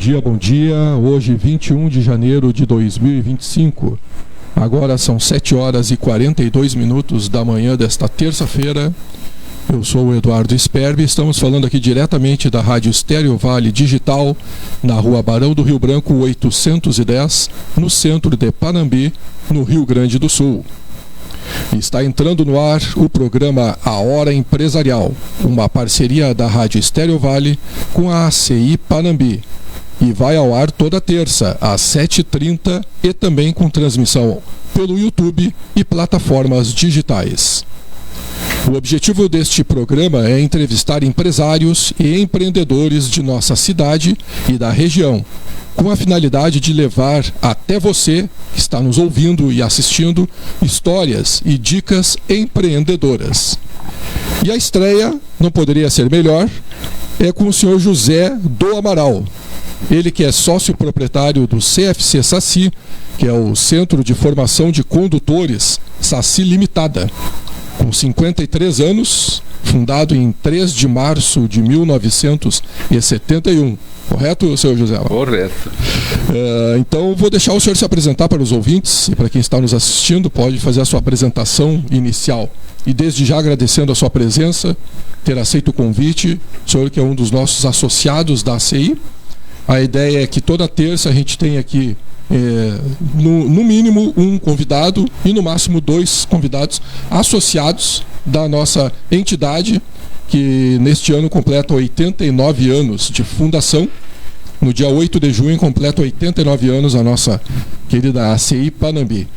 dia, bom dia. Hoje, 21 de janeiro de 2025. Agora são 7 horas e 42 minutos da manhã desta terça-feira. Eu sou o Eduardo Sperbi, estamos falando aqui diretamente da Rádio Estéreo Vale Digital, na Rua Barão do Rio Branco 810, no centro de Panambi, no Rio Grande do Sul. Está entrando no ar o programa A Hora Empresarial, uma parceria da Rádio Estéreo Vale com a ACI Panambi. E vai ao ar toda terça, às 7h30 e também com transmissão pelo YouTube e plataformas digitais. O objetivo deste programa é entrevistar empresários e empreendedores de nossa cidade e da região, com a finalidade de levar até você, que está nos ouvindo e assistindo, histórias e dicas empreendedoras. E a estreia, não poderia ser melhor, é com o senhor José do Amaral. Ele que é sócio proprietário do CFC Saci, que é o Centro de Formação de Condutores Saci Limitada. Com 53 anos, fundado em 3 de março de 1971. Correto, senhor José? Correto. Então, vou deixar o senhor se apresentar para os ouvintes e para quem está nos assistindo, pode fazer a sua apresentação inicial. E desde já agradecendo a sua presença, ter aceito o convite, o senhor que é um dos nossos associados da ACI. A ideia é que toda terça a gente tem aqui no mínimo um convidado e no máximo 2 convidados associados da nossa entidade, que neste ano completa 89 anos de fundação. No dia 8 de junho completa 89 anos a nossa querida ACI Panambi.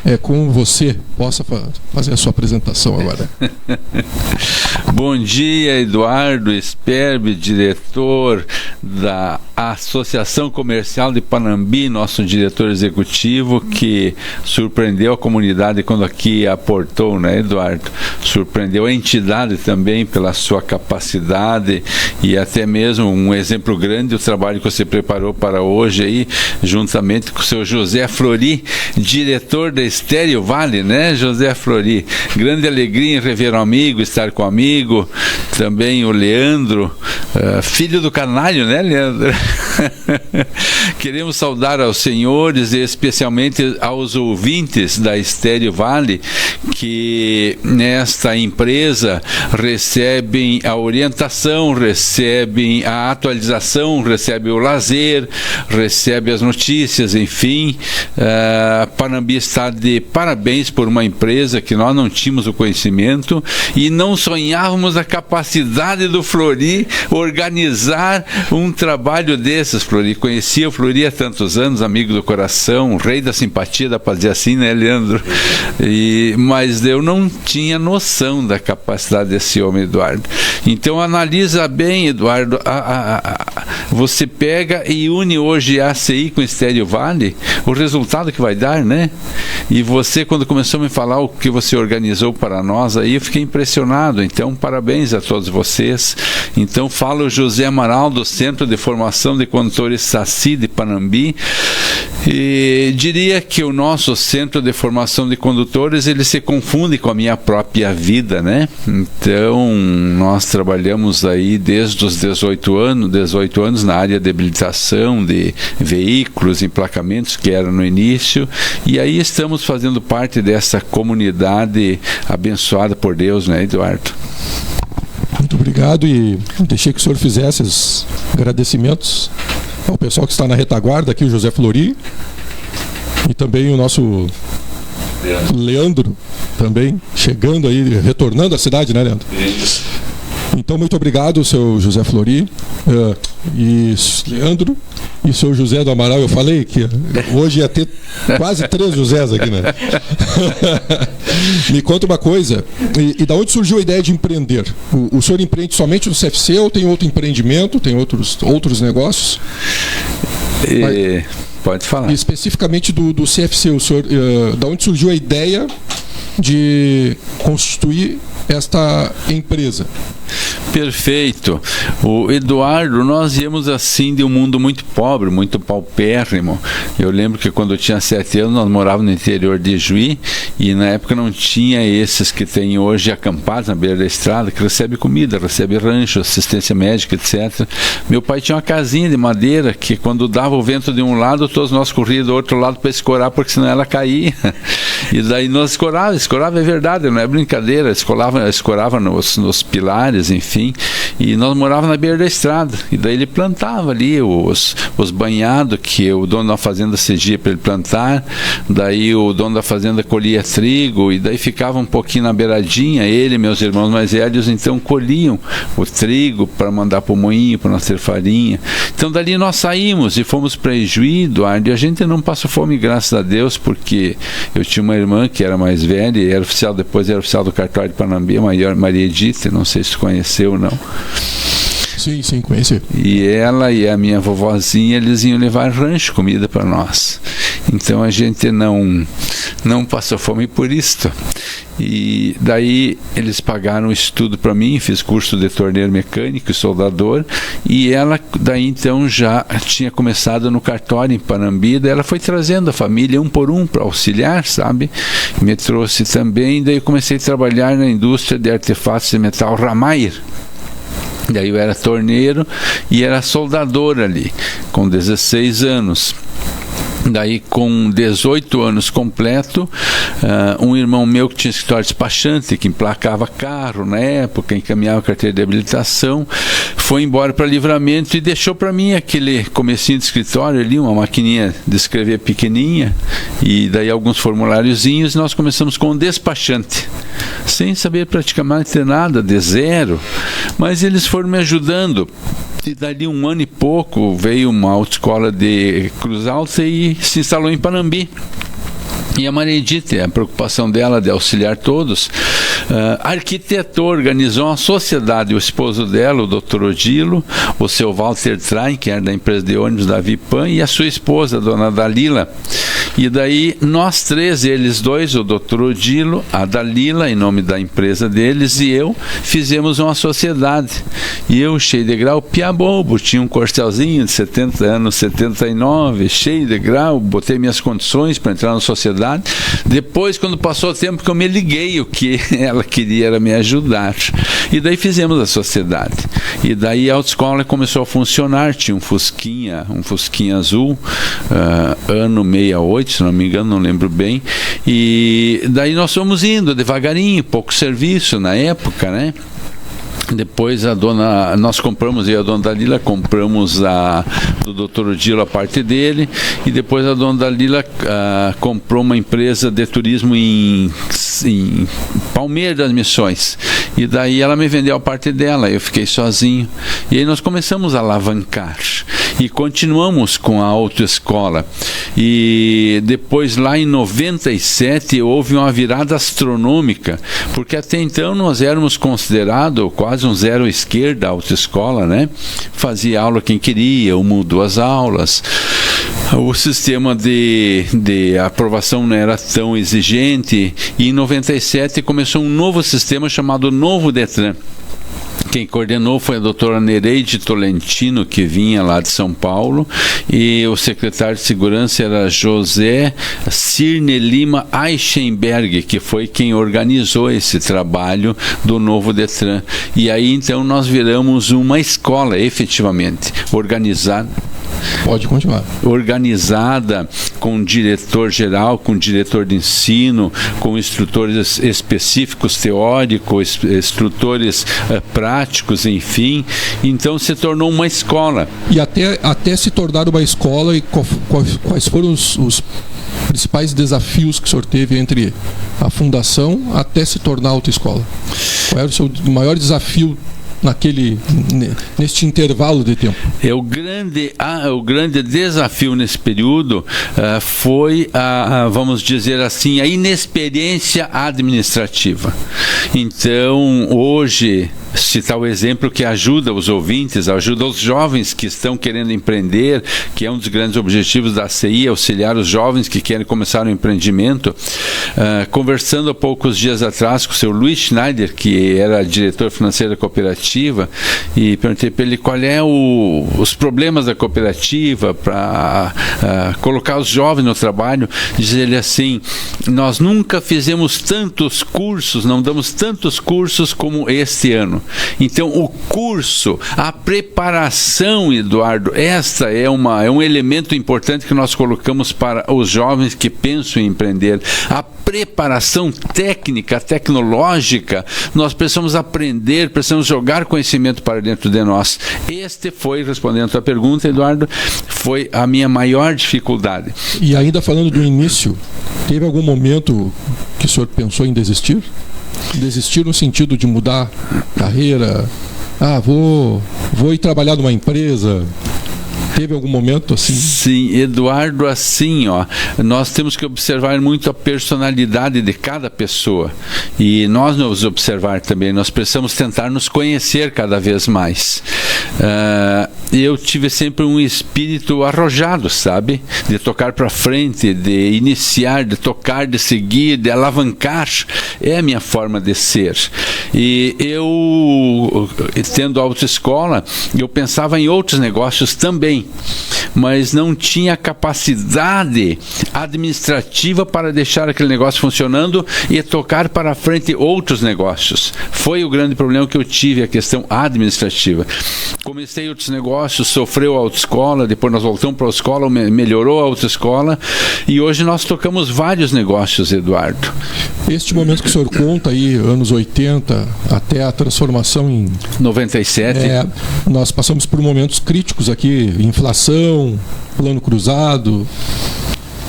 É com você, possa fazer a sua apresentação agora. Bom dia, Eduardo Sperbi, diretor da Associação Comercial de Panambi, nosso diretor executivo, que surpreendeu a comunidade quando aqui aportou, né, Eduardo? Surpreendeu a entidade também pela sua capacidade e até mesmo um exemplo grande do trabalho que você preparou para hoje aí, juntamente com o seu José Flori, diretor da Estéreo Vale, né, José Flori? Grande alegria em rever um amigo, estar com um amigo. Também o Leandro, filho do Canário, né, Leandro? Queremos saudar aos senhores e especialmente aos ouvintes da Estéreo Vale, que nesta empresa recebem a orientação, recebem a atualização, recebem o lazer, recebem as notícias, enfim. Panambi está de parabéns por uma empresa que nós não tínhamos o conhecimento e não sonhávamos a capacidade do Flori organizar um trabalho desses. Flori, conhecia o Flori há tantos anos, amigo do coração, rei da simpatia, dá para dizer assim, né, Leandro? Mas eu não tinha noção da capacidade desse homem, Eduardo. Então analisa bem, Eduardo, você pega e une hoje a ACI com Estéreo Vale, o resultado que vai dar, né? E você, quando começou a me falar o que você organizou para nós aí, eu fiquei impressionado. Então, parabéns a todos vocês. Então, fala o José Amaral, do Centro de Formação de Condutores Saci de Panambi. E diria que o nosso Centro de Formação de Condutores, ele se confunde com a minha própria vida, né? Então, nós trabalhamos aí desde os 18 anos na área de habilitação de veículos, emplacamentos, que era no início, e aí estamos fazendo parte dessa comunidade abençoada por Deus, né, Eduardo? Muito obrigado, e deixei que o senhor fizesse os agradecimentos ao pessoal que está na retaguarda aqui, o José Flori, e também o nosso Leandro, também chegando aí, retornando à cidade, né, Leandro? Então, muito obrigado, seu José Flori, e Leandro, e seu José do Amaral. Eu falei que hoje ia ter quase 3 Josés aqui, né? Me conta uma coisa, e da onde surgiu a ideia de empreender? O senhor empreende somente no CFC ou tem outro empreendimento, tem outros negócios? Pode falar. E especificamente do CFC, o senhor, da onde surgiu a ideia de constituir esta empresa? Perfeito. O Eduardo, nós íamos assim de um mundo muito pobre, muito paupérrimo. Eu lembro que quando eu tinha 7 anos, nós morávamos no interior de Juí, e na época não tinha esses que tem hoje acampados na beira da estrada, que recebe comida, recebe rancho, assistência médica, etc. Meu pai tinha uma casinha de madeira que quando dava o vento de um lado, todos nós corríamos do outro lado para escorar, porque senão ela caía. E daí nós escorava é verdade, não é brincadeira, escorava nos pilares, enfim, e nós morávamos na beira da estrada, e daí ele plantava ali os banhados que o dono da fazenda cedia para ele plantar, daí o dono da fazenda colhia trigo, e daí ficava um pouquinho na beiradinha, ele e meus irmãos mais velhos então colhiam o trigo para mandar para o moinho, para nós ter farinha. Então dali nós saímos e fomos para Ijuí, Eduardo, e a gente não passou fome, graças a Deus, porque eu tinha uma irmã que era mais velha, e era oficial, depois era oficial do cartório de Panambi, a Maria Edith, não sei se tu conheceu ou não. Sim, conheci. E ela e a minha vovozinha, eles iam levar rancho, comida para nós. Então a gente não passou fome por isto. E daí eles pagaram o estudo para mim, fiz curso de torneiro mecânico e soldador, e ela daí então já tinha começado no cartório em Panambi, daí ela foi trazendo a família um por um para auxiliar, sabe? Me trouxe também, daí eu comecei a trabalhar na indústria de artefatos de metal Ramair. Daí eu era torneiro e era soldador ali, com 16 anos. Daí, com 18 anos completo, um irmão meu que tinha escritório despachante, que emplacava carro na época, encaminhava carteira de habilitação, foi embora para Livramento e deixou para mim aquele comecinho de escritório ali, uma maquininha de escrever pequenininha, e daí alguns formuláriozinhos, e nós começamos com um despachante, sem saber praticamente nada, de zero, mas eles foram me ajudando. E dali 1 ano e pouco veio uma autoescola de Cruz Alta e se instalou em Panambi. E a Maria Edith, a preocupação dela de auxiliar todos, arquitetou, organizou uma sociedade, o esposo dela, o Dr. Odilo, o seu Walter Train, que era da empresa de ônibus da Vipan, e a sua esposa, a dona Dalila. E daí nós três, eles dois, o Dr. Odilo, a Dalila, em nome da empresa deles, e eu, fizemos uma sociedade. E eu, cheio de grau, piabobo, tinha um corcelzinho de 70 anos, 79, cheio de grau, botei minhas condições para entrar na sociedade. Depois, quando passou o tempo, que eu me liguei, o que ela queria era me ajudar. E daí fizemos a sociedade. E daí a autoescola começou a funcionar, tinha um Fusquinha azul, ano 68, se não me engano, não lembro bem. E daí nós fomos indo devagarinho, pouco serviço na época, né? Depois nós compramos, eu e a dona Dalila compramos do Dr. Odilo a parte dele, e depois a dona Dalila comprou uma empresa de turismo em Palmeira das Missões, e daí ela me vendeu a parte dela, eu fiquei sozinho, e aí nós começamos a alavancar e continuamos com a autoescola. E depois, lá em 97, houve uma virada astronômica, porque até então nós éramos considerados quase um zero esquerda, a autoescola, né? Fazia aula quem queria, 1 ou 2 aulas. O sistema de aprovação não era tão exigente, e em 97 começou um novo sistema chamado Novo Detran. Quem coordenou foi a doutora Nereide Tolentino, que vinha lá de São Paulo, e o secretário de segurança era José Cirne Lima Eichenberg, que foi quem organizou esse trabalho do Novo Detran. E aí então nós viramos uma escola, efetivamente, organizada. Pode continuar. Organizada, com diretor-geral, com diretor de ensino, com instrutores específicos teóricos, instrutores práticos, enfim. Então se tornou uma escola. E até se tornar uma escola, e quais foram os principais desafios que o senhor teve entre a fundação até se tornar autoescola? Qual era o seu maior desafio neste intervalo de tempo? O grande desafio nesse período foi vamos dizer assim, a inexperiência administrativa. Então, hoje, citar o exemplo que ajuda os ouvintes, ajuda os jovens que estão querendo empreender, que é um dos grandes objetivos da CI, auxiliar os jovens que querem começar um empreendimento. Conversando há poucos dias atrás com o seu Luiz Schneider, que era diretor financeiro da cooperativa, cooperativa e perguntei para ele qual é os problemas da cooperativa para colocar os jovens no trabalho. Diz ele assim: nós nunca fizemos tantos cursos, não damos tantos cursos como este ano. Então o curso, a preparação, Eduardo, esta é um elemento importante que nós colocamos para os jovens que pensam em empreender. A preparação técnica, tecnológica, nós precisamos aprender, precisamos jogar conhecimento para dentro de nós. Este foi, respondendo a tua pergunta, Eduardo, foi a minha maior dificuldade. E ainda falando do início, teve algum momento que o senhor pensou em desistir? Desistir no sentido de mudar carreira? Vou ir trabalhar numa empresa. Teve algum momento assim? Sim, Eduardo, assim, nós temos que observar muito a personalidade de cada pessoa. E nós nos observar também, nós precisamos tentar nos conhecer cada vez mais. Eu tive sempre um espírito arrojado, sabe? De tocar para frente, de iniciar, de tocar, de seguir, de alavancar. É a minha forma de ser. E eu, tendo autoescola, eu pensava em outros negócios também, mas não tinha capacidade administrativa para deixar aquele negócio funcionando e tocar para frente outros negócios. Foi o grande problema que eu tive, a questão administrativa. Comecei outros negócios, sofreu a autoescola, depois nós voltamos para a escola, melhorou a autoescola e hoje nós tocamos vários negócios, Eduardo. Este momento que o senhor conta aí, anos 80, até a transformação em 97, nós passamos por momentos críticos aqui, inflação, plano cruzado,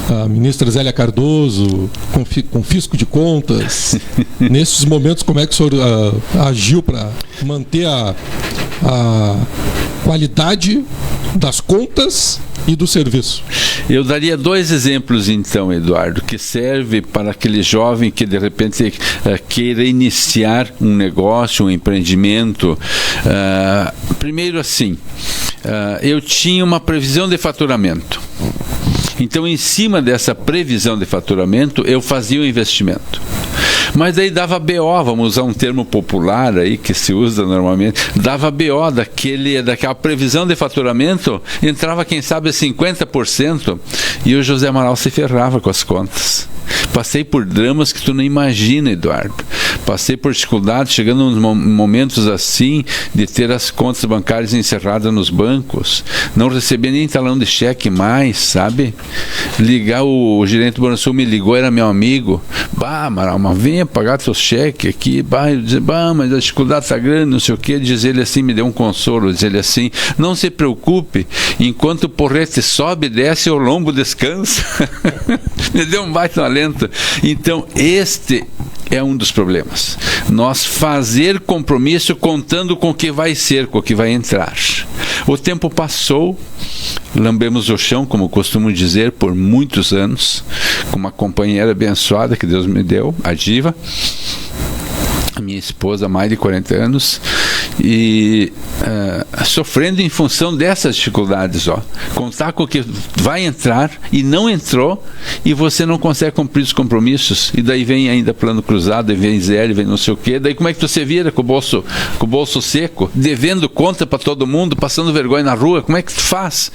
a ministra Zélia Cardoso, confisco de contas. Nesses momentos, como é que o senhor agiu para manter a qualidade das contas e do serviço? Eu daria 2 exemplos então, Eduardo, que serve para aquele jovem que de repente queira iniciar um negócio, um empreendimento. Primeiro assim, eu tinha uma previsão de faturamento. Então, em cima dessa previsão de faturamento, eu fazia o investimento. Mas daí dava BO, vamos usar um termo popular aí que se usa normalmente, dava BO daquela previsão de faturamento, entrava quem sabe 50% e o José Amaral se ferrava com as contas. Passei por dramas que tu não imagina, Eduardo. Passei por dificuldades, chegando em momentos assim, de ter as contas bancárias encerradas nos bancos, não receber nem talão de cheque mais, sabe? Ligar, o gerente do Banrisul me ligou, era meu amigo. Amaral, mas venha pagar teu cheque aqui. Eu dizia, mas a dificuldade está grande, não sei o quê. Diz ele assim, me deu um consolo, diz ele assim: não se preocupe, enquanto o porrete sobe e desce, o lombo descansa. Me deu um baita alento. Então, este é um dos problemas. Nós fazer compromisso contando com o que vai ser, com o que vai entrar. O tempo passou, lambemos o chão, como costumo dizer, por muitos anos, com uma companheira abençoada que Deus me deu, a Diva, a minha esposa há mais de 40 anos, e sofrendo em função dessas dificuldades, contar com o que vai entrar e não entrou, e você não consegue cumprir os compromissos, e daí vem ainda plano cruzado, e vem zero, vem não sei o quê, daí como é que você vira com o bolso seco, devendo conta para todo mundo, passando vergonha na rua, como é que tu faz?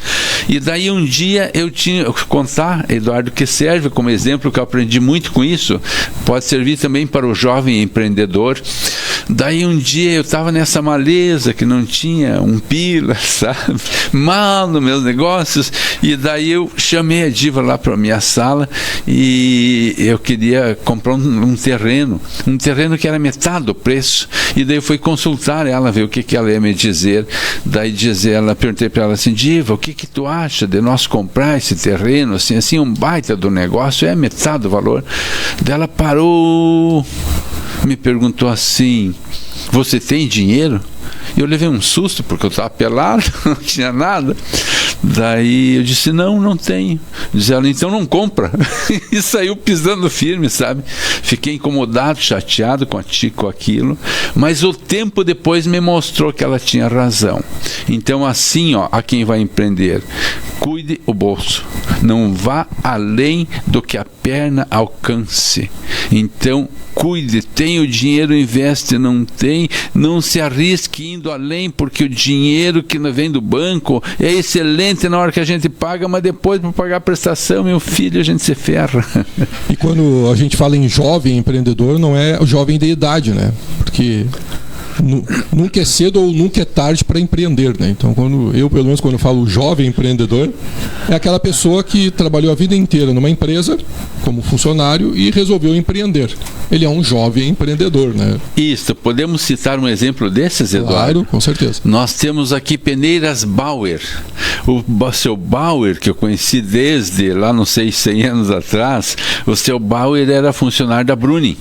E daí um dia eu tinha contar, Eduardo, que serve como exemplo, que eu aprendi muito com isso, pode servir também para o jovem empreendedor. Daí um dia eu estava nessa maleza que não tinha um pila, sabe? Mal nos meus negócios, e daí eu chamei a Diva lá para a minha sala e eu queria comprar um terreno que era metade do preço, e daí eu fui consultar ela, ver o que ela ia me dizer. Daí perguntei para ela assim: Diva, o que tu acha de nós comprar esse terreno, assim um baita do negócio, é metade do valor? Daí ela parou, me perguntou assim: você tem dinheiro? Eu levei um susto porque eu estava pelado, não tinha nada. Daí eu disse: não tenho. Diz ela: então não compra. E saiu pisando firme, sabe? Fiquei incomodado, chateado com aquilo, mas o tempo depois me mostrou que ela tinha razão. Então assim, a quem vai empreender, cuide o bolso. Não vá além do que a perna alcance. Então, cuide, tem o dinheiro, investe, não tem, não se arrisque indo além, porque o dinheiro que vem do banco é excelente na hora que a gente paga, mas depois para pagar a prestação, meu filho, a gente se ferra. E quando a gente fala em jovem empreendedor, não é o jovem de idade, né? Porque nunca é cedo ou nunca é tarde para empreender, né? Então, pelo menos quando eu falo jovem empreendedor, é aquela pessoa que trabalhou a vida inteira numa empresa como funcionário e resolveu empreender. Ele é um jovem empreendedor, né? Isso, podemos citar um exemplo desses, Eduardo? Claro, com certeza. Nós temos aqui Peneiras Bauer. O seu Bauer, que eu conheci desde lá, não sei, 100 anos atrás, o seu Bauer era funcionário da Bruni.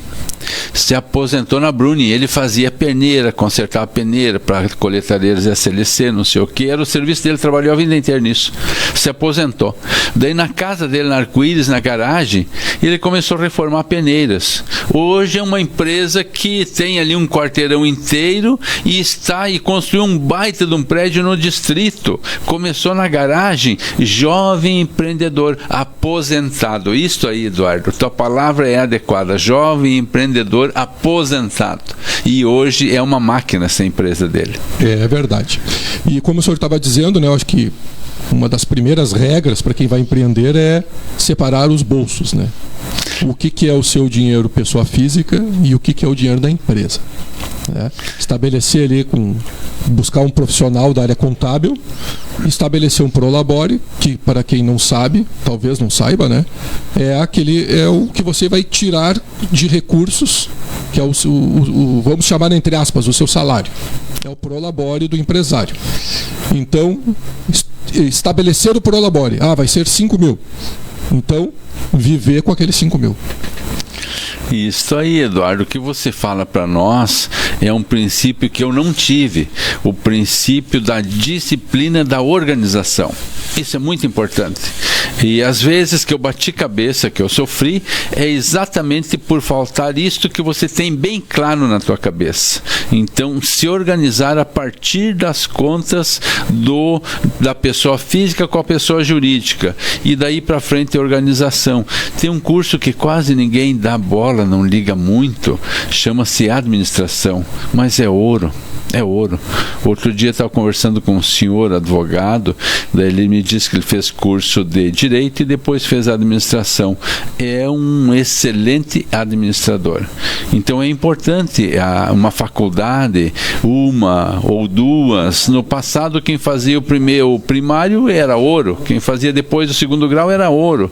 Se aposentou na Bruni, ele fazia peneira, consertava peneira para coletadeiras SLC, não sei o que, era o serviço dele, trabalhou a vida inteira nisso. Se aposentou. Daí na casa dele, na Arco-Íris, na garagem, ele começou a reformar peneiras. Hoje é uma empresa que tem ali um quarteirão inteiro e construiu um baita de um prédio no distrito. Começou na garagem, jovem empreendedor, aposentado. Isso aí, Eduardo, tua palavra é adequada, jovem empreendedor aposentado. E hoje é uma máquina essa empresa dele. É verdade. E como o senhor estava dizendo, né, eu acho que uma das primeiras regras para quem vai empreender é separar os bolsos, né? O que é o seu dinheiro pessoa física e o que é o dinheiro da empresa. Né? Estabelecer ali buscar um profissional da área contábil, estabelecer um prolabore, que para quem não sabe, talvez não saiba, né? É o que você vai tirar de recursos, que é vamos chamar entre aspas, o seu salário. É o prolabore do empresário. Então, estabelecer o prolabore. Vai ser 5 mil. Então, viver com aqueles 5 mil. Isso aí, Eduardo, o que você fala para nós é um princípio que eu não tive, o princípio da disciplina da organização. Isso é muito importante. E às vezes que eu bati cabeça, que eu sofri, é exatamente por faltar isto que você tem bem claro na tua cabeça. Então, se organizar a partir das contas da pessoa física com a pessoa jurídica. E daí para frente a organização. Tem um curso que quase ninguém dá bola, não liga muito, chama-se administração, mas é ouro. É ouro. Outro dia eu estava conversando com um senhor advogado, daí ele me disse que ele fez curso de Direito e depois fez administração. É um excelente administrador. Então é importante uma faculdade, uma ou duas. No passado quem fazia o primário era ouro, quem fazia depois o segundo grau era ouro.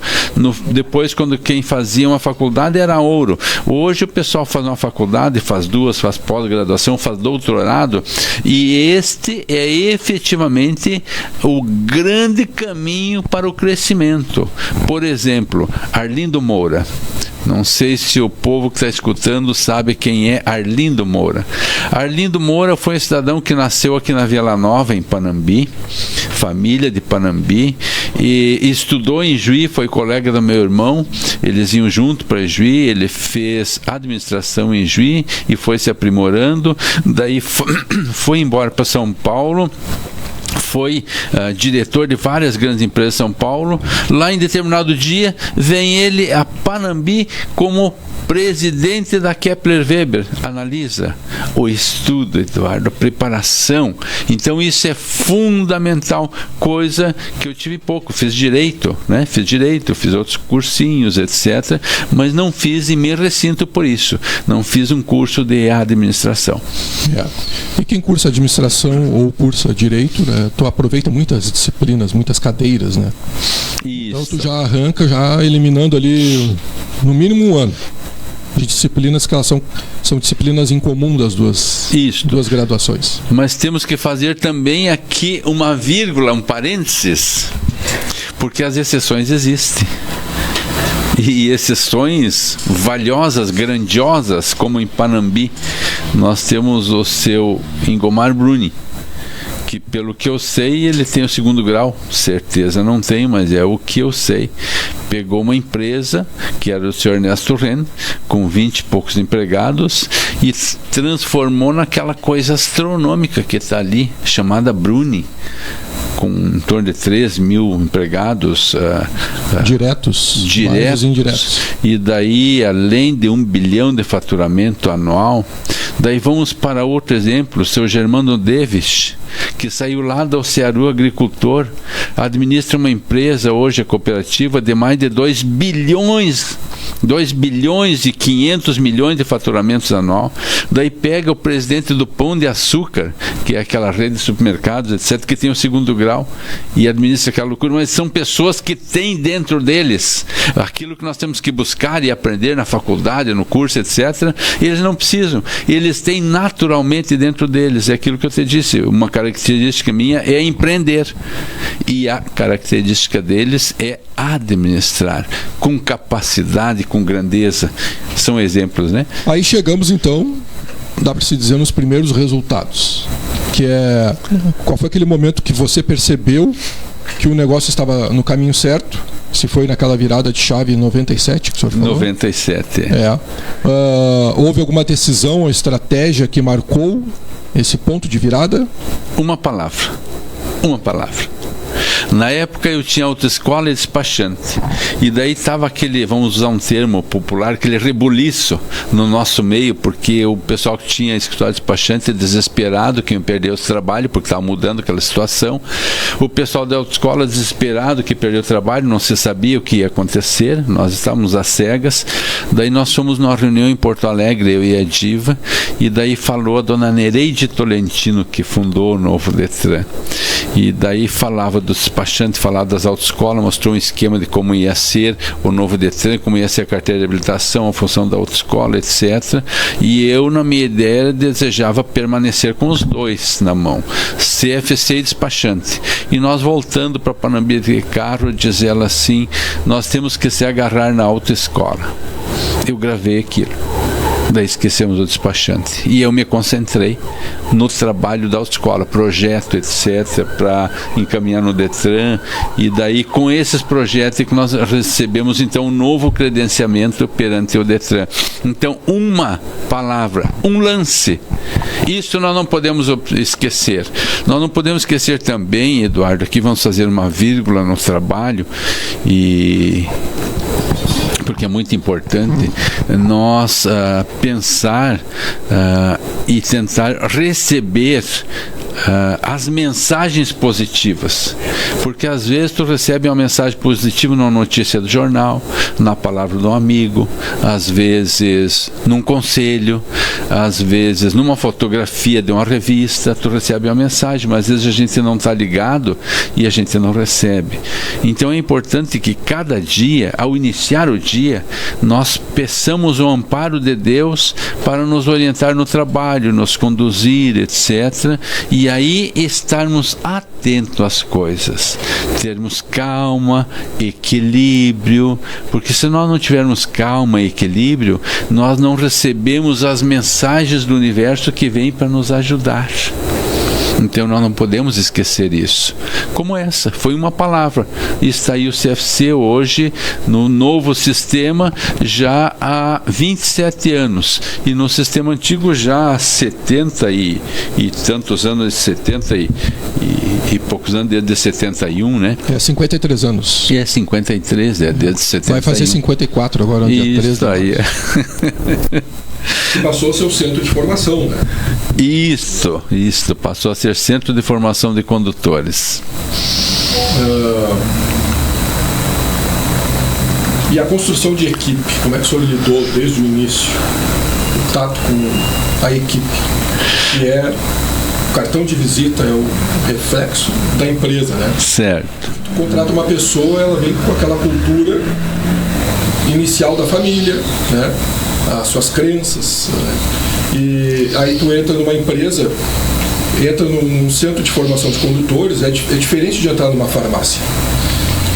Depois quem fazia uma faculdade era ouro. Hoje o pessoal faz uma faculdade, faz duas, faz pós-graduação, faz doutorado. E este é efetivamente o grande caminho para o crescimento. Por exemplo, Arlindo Moura. Não sei se o povo que está escutando sabe quem é Arlindo Moura. Arlindo Moura foi um cidadão que nasceu aqui na Vila Nova, em Panambi, família de Panambi, e estudou em Juí, foi colega do meu irmão, eles iam junto para Juí, ele fez administração em Juí e foi se aprimorando, daí foi embora para São Paulo. Foi diretor de várias grandes empresas de São Paulo. Lá em determinado dia vem ele a Panambi como presidente da Kepler Weber. Analisa o estudo, Eduardo, a preparação. Então isso é fundamental, coisa que eu tive pouco. Fiz direito, né? Fiz outros cursinhos, etc. Mas não fiz e me ressinto por isso. Não fiz um curso de administração. E quem cursa administração ou cursa direito, né? Tu aproveita muitas disciplinas, muitas cadeiras, né? Isso. Então tu já arranca, já eliminando ali no mínimo um ano de disciplinas que elas são disciplinas em comum das duas graduações. Mas temos que fazer também aqui uma vírgula, um parênteses, porque as exceções existem. E exceções valiosas, grandiosas, como em Panambi, nós temos o seu Ingomar Bruni, que pelo que eu sei ele tem o segundo grau, certeza não tenho, mas é o que eu sei. Pegou uma empresa que era do senhor Ernesto Ren, com 20 e poucos empregados, e transformou naquela coisa astronômica que está ali, chamada Bruni. com em torno de 3 mil empregados diretos e indiretos. E daí, além de 1 bilhão de faturamento anual, daí vamos para outro exemplo, o seu Germano Davis, que saiu lá da Ocearu Agricultor, administra uma empresa, hoje a cooperativa, de mais de 2 bilhões e 500 milhões de faturamentos anual. Daí pega o presidente do Pão de Açúcar, que é aquela rede de supermercados, etc., que tem o 2º grau e administra aquela loucura, mas são pessoas que têm dentro deles aquilo que nós temos que buscar e aprender na faculdade, no curso, etc. Eles não precisam, eles têm naturalmente dentro deles. É aquilo que eu te disse, uma característica minha é empreender, e a característica deles é administrar com capacidade, com grandeza. São exemplos, né? Aí chegamos então, dá para se dizer, nos primeiros resultados, que é qual foi aquele momento que você percebeu que o negócio estava no caminho certo? Se foi naquela virada de chave em 97 que o senhor falou? 97. Houve alguma decisão ou estratégia que marcou esse ponto de virada? Uma palavra. Na época eu tinha autoescola e despachante, e daí estava aquele, vamos usar um termo popular, aquele rebuliço no nosso meio, porque o pessoal que tinha escritório de despachante desesperado, que iam perder o trabalho, porque estava mudando aquela situação, o pessoal da autoescola desesperado, que perdeu o trabalho, não se sabia o que ia acontecer, nós estávamos às cegas. Daí nós fomos numa reunião em Porto Alegre, eu e a Diva, e daí falou a dona Nereide Tolentino, que fundou o novo Detran, e daí falava do despachante, falava das autoescolas, mostrou um esquema de como ia ser o novo Detran, como ia ser a carteira de habilitação, a função da autoescola, etc. E eu, na minha ideia, desejava permanecer com os dois na mão, CFC e despachante. E nós voltando para Panambi de carro, diz ela assim: nós temos que se agarrar na autoescola. Eu gravei aquilo. Daí esquecemos o despachante. E eu me concentrei no trabalho da autoescola, projeto, etc., para encaminhar no Detran. E daí, com esses projetos, é que nós recebemos, então, um novo credenciamento perante o Detran. Então, uma palavra, um lance. Isso nós não podemos esquecer. Nós não podemos esquecer também, Eduardo, aqui vamos fazer uma vírgula no trabalho, porque é muito importante nós pensar e tentar receber as mensagens positivas, porque às vezes tu recebe uma mensagem positiva numa notícia do jornal, na palavra de um amigo, às vezes num conselho, às vezes numa fotografia de uma revista, tu recebe uma mensagem, mas às vezes a gente não está ligado e a gente não recebe. Então é importante que cada dia, ao iniciar o dia, nós peçamos o amparo de Deus para nos orientar no trabalho, nos conduzir, etc. E aí estarmos atentos às coisas, termos calma, equilíbrio, porque se nós não tivermos calma e equilíbrio, nós não recebemos as mensagens do universo que vêm para nos ajudar. Então nós não podemos esquecer isso. Como essa, foi uma palavra. E está aí o CFC hoje, no novo sistema, já há 27 anos. E no sistema antigo já há 70 e tantos anos, 70 e poucos anos, desde 71, né? 53 anos. E 53, desde 71. Vai fazer 54 agora, no dia 13. Isso aí. Que passou a ser o centro de formação, né? Isso, passou a ser centro de formação de condutores. E a construção de equipe, como é que o senhor lidou desde o início? O tato com a equipe, que é o cartão de visita, é o reflexo da empresa, né? Certo. Tu contrata uma pessoa, ela vem com aquela cultura inicial da família, né? As suas crenças, né? E aí tu entra numa empresa, entra num centro de formação de condutores, é diferente de entrar numa farmácia.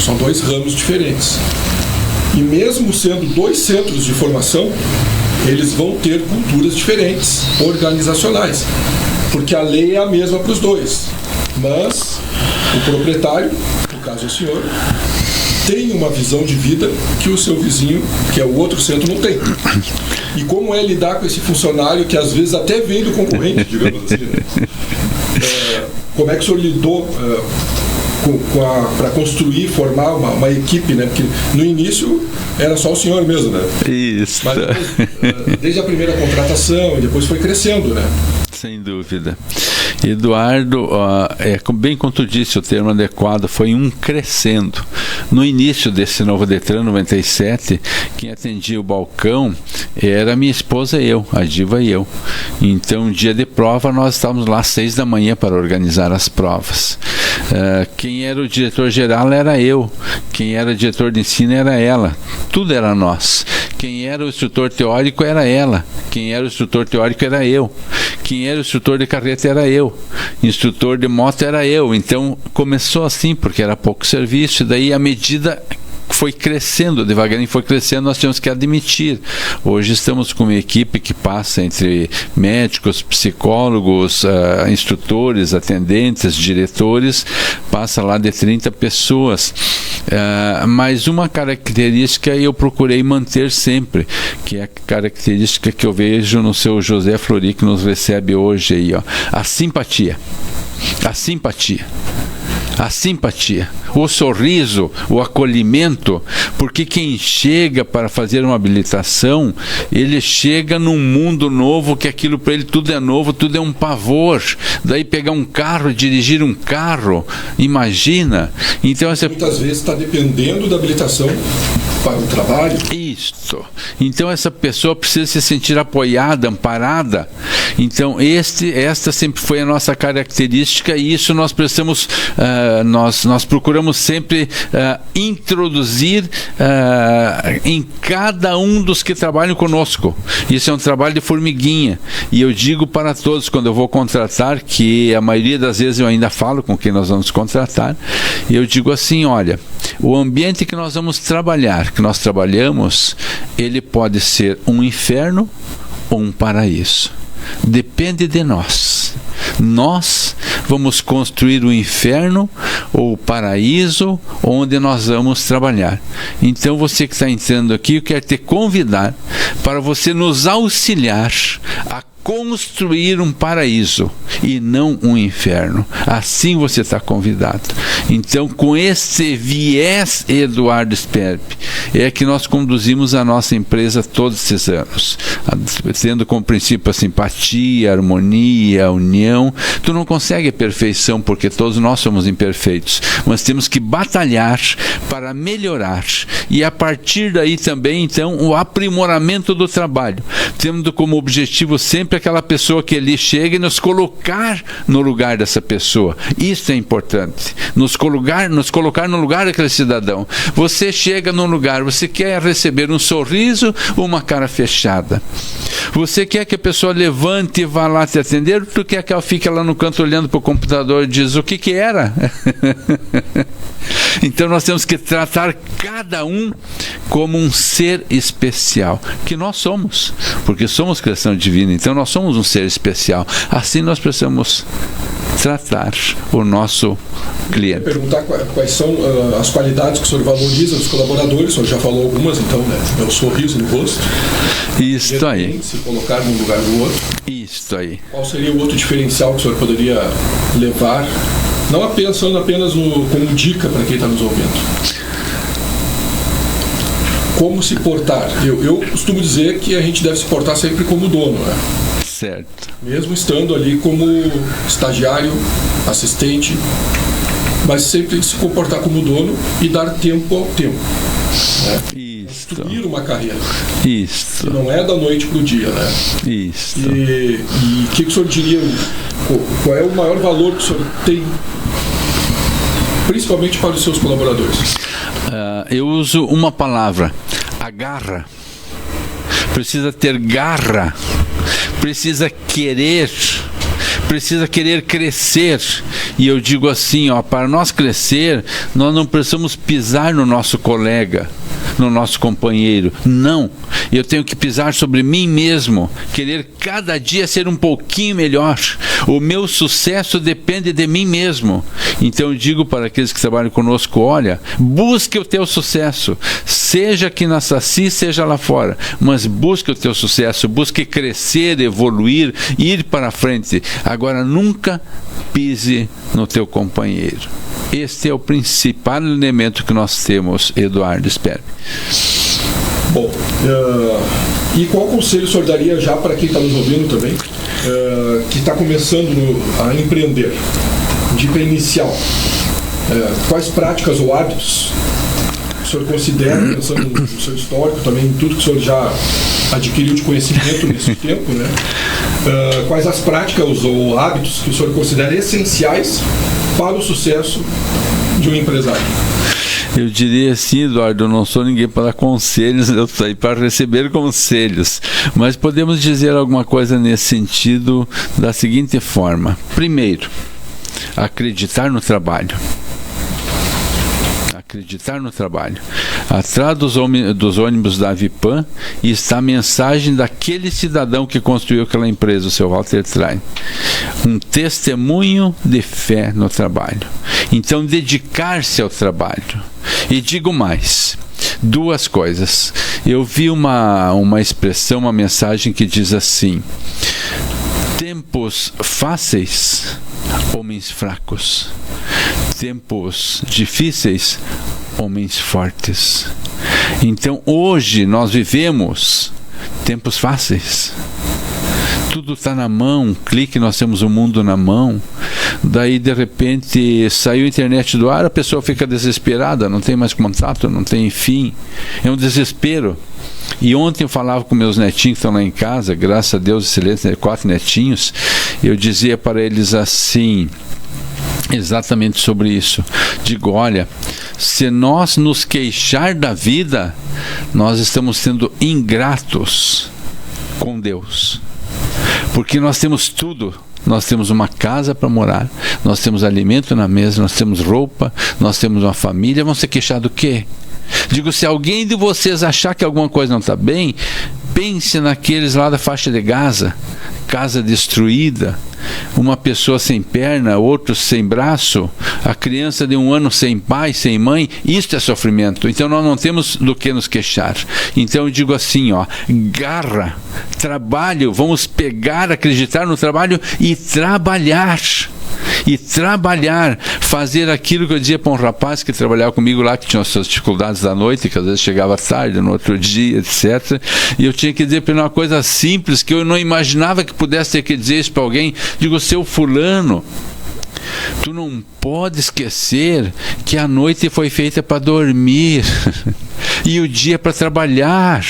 São dois ramos diferentes. E mesmo sendo dois centros de formação, eles vão ter culturas diferentes, organizacionais, porque a lei é a mesma para os dois. Mas o proprietário, no caso é o senhor, tem uma visão de vida que o seu vizinho, que é o outro centro, não tem. E como é lidar com esse funcionário que às vezes até vem do concorrente, digamos assim, né? Como é que o senhor lidou para construir, formar uma equipe, né? Porque no início era só o senhor mesmo, né? Isso. Mas depois, desde a primeira contratação, e depois foi crescendo, né? Sem dúvida. Eduardo, bem como tu disse, o termo adequado foi um crescendo. No início desse novo Detran 97, quem atendia o balcão era minha esposa e eu, a Diva e eu. Então, dia de prova, nós estávamos lá às 6 da manhã para organizar as provas. Quem era o diretor-geral era eu. Quem era diretor de ensino era ela. Tudo era nós. Quem era o instrutor teórico era ela. Quem era o instrutor teórico era eu. Quem era o instrutor de carreta era eu. Instrutor de moto era eu. Então começou assim, porque era pouco serviço, e daí à medida foi crescendo, devagarinho foi crescendo, nós temos que admitir. Hoje estamos com uma equipe que passa entre médicos, psicólogos, instrutores, atendentes, diretores, passa lá de 30 pessoas. Mas uma característica eu procurei manter sempre, que é a característica que eu vejo no seu José Flori, que nos recebe hoje aí, ó, a simpatia. A simpatia. A simpatia, o sorriso, o acolhimento, porque quem chega para fazer uma habilitação, ele chega num mundo novo, que aquilo para ele tudo é novo, tudo é um pavor. Daí pegar um carro, dirigir um carro, imagina. Então muitas vezes está dependendo da habilitação para o trabalho. Isso. Então essa pessoa precisa se sentir apoiada, amparada. Então esta sempre foi a nossa característica, e isso nós precisamos, nós procuramos sempre introduzir em cada um dos que trabalham conosco. Isso é um trabalho de formiguinha, e eu digo para todos quando eu vou contratar, que a maioria das vezes eu ainda falo com quem nós vamos contratar, e eu digo assim: olha, o ambiente que nós vamos trabalhar, que nós trabalhamos, ele pode ser um inferno ou um paraíso. Depende de nós. Nós vamos construir o inferno ou o paraíso onde nós vamos trabalhar. Então você que está entrando aqui, eu quero te convidar para você nos auxiliar a construir um paraíso e não um inferno. Assim você está convidado. Então, com esse viés, Eduardo Sperb, é que nós conduzimos a nossa empresa todos esses anos, tendo como princípio a simpatia, a harmonia, a união. Tu não consegue a perfeição, porque todos nós somos imperfeitos, mas temos que batalhar para melhorar, e a partir daí também, então, o aprimoramento do trabalho, tendo como objetivo sempre aquela pessoa que ali chega e nos colocar no lugar dessa pessoa. Isso é importante, nos colocar no lugar daquele cidadão. Você chega num lugar, você quer receber um sorriso ou uma cara fechada? Você quer que a pessoa levante e vá lá te atender, ou tu quer que ela fique lá no canto olhando para o computador e diz o que era? Então nós temos que tratar cada um como um ser especial, que nós somos, porque somos criação divina, então nós somos um ser especial. Assim nós precisamos tratar o nosso cliente. Perguntar quais são as qualidades que o senhor valoriza dos colaboradores. O senhor já falou algumas, então, né? É o sorriso no rosto. Isso aí. Se colocar num lugar do outro. Isso aí. Qual seria o outro diferencial que o senhor poderia levar, não pensando apenas como dica para quem está nos ouvindo? Como se portar? Eu costumo dizer que a gente deve se portar sempre como dono, né? Certo. Mesmo estando ali como estagiário, assistente, mas sempre se comportar como dono e dar tempo ao tempo, né? Isso. Construir uma carreira. Isso. Que não é da noite para o dia, né? Isso. E o que o senhor diria? Qual é o maior valor que o senhor tem, principalmente para os seus colaboradores? Eu uso uma palavra: a garra. Precisa ter garra, precisa querer crescer. E eu digo assim, ó, para nós crescer, nós não precisamos pisar no nosso colega, no nosso companheiro. Não, Eu tenho que pisar sobre mim mesmo, querer cada dia ser um pouquinho melhor. O meu sucesso depende de mim mesmo. Então eu digo para aqueles que trabalham conosco, olha, busque o teu sucesso, seja aqui na Saci, seja lá fora, mas busque o teu sucesso, busque crescer, evoluir, ir para frente. Agora nunca pise no teu companheiro. Este é o principal elemento que nós temos, Eduardo Sperber. Bom, e qual conselho o senhor daria já para quem está nos ouvindo também, que está começando a empreender, dica inicial? Quais práticas ou hábitos o senhor considera, pensando no seu histórico também, em tudo que o senhor já adquiriu de conhecimento nesse tempo, né? Quais as práticas ou hábitos que o senhor considera essenciais para o sucesso de um empresário? Eu diria assim, Eduardo, eu não sou ninguém para dar conselhos, eu estou aí para receber conselhos, mas podemos dizer alguma coisa nesse sentido da seguinte forma. Primeiro, acreditar no trabalho. Acreditar no trabalho. Atrás dos ônibus da Avipan está a mensagem daquele cidadão que construiu aquela empresa, o seu Walter Train. Um testemunho de fé no trabalho. Então, dedicar-se ao trabalho. E digo mais, duas coisas. Eu vi uma expressão, uma mensagem que diz assim: tempos fáceis, homens fracos. Tempos difíceis, homens fortes. Então hoje nós vivemos tempos fáceis. Tudo está na mão, um clique, nós temos o mundo na mão. Daí de repente saiu a internet do ar, a pessoa fica desesperada, não tem mais contato, não tem fim. É um desespero. E ontem eu falava com meus netinhos que estão lá em casa, graças a Deus, excelentes, 4 netinhos, eu dizia para eles assim, exatamente sobre isso. Digo, olha, se nós nos queixar da vida, nós estamos sendo ingratos com Deus. Porque nós temos tudo. Nós temos uma casa para morar, nós temos alimento na mesa, nós temos roupa, nós temos uma família. Vamos se queixar do quê? Digo, se alguém de vocês achar que alguma coisa não está bem, pense naqueles lá da faixa de Gaza, casa destruída, uma pessoa sem perna, outro sem braço, a criança de 1 ano sem pai, sem mãe. Isto é sofrimento. Então nós não temos do que nos queixar. Então eu digo assim, ó, garra, trabalho, vamos pegar, acreditar no trabalho e trabalhar. E trabalhar, fazer aquilo que eu dizia para um rapaz que trabalhava comigo lá, que tinha as suas dificuldades da noite, que às vezes chegava tarde, no outro dia, etc. E eu tinha que dizer para ele uma coisa simples, que eu não imaginava que pudesse ter que dizer isso para alguém. Digo, seu fulano, tu não pode esquecer que a noite foi feita para dormir e o dia para trabalhar.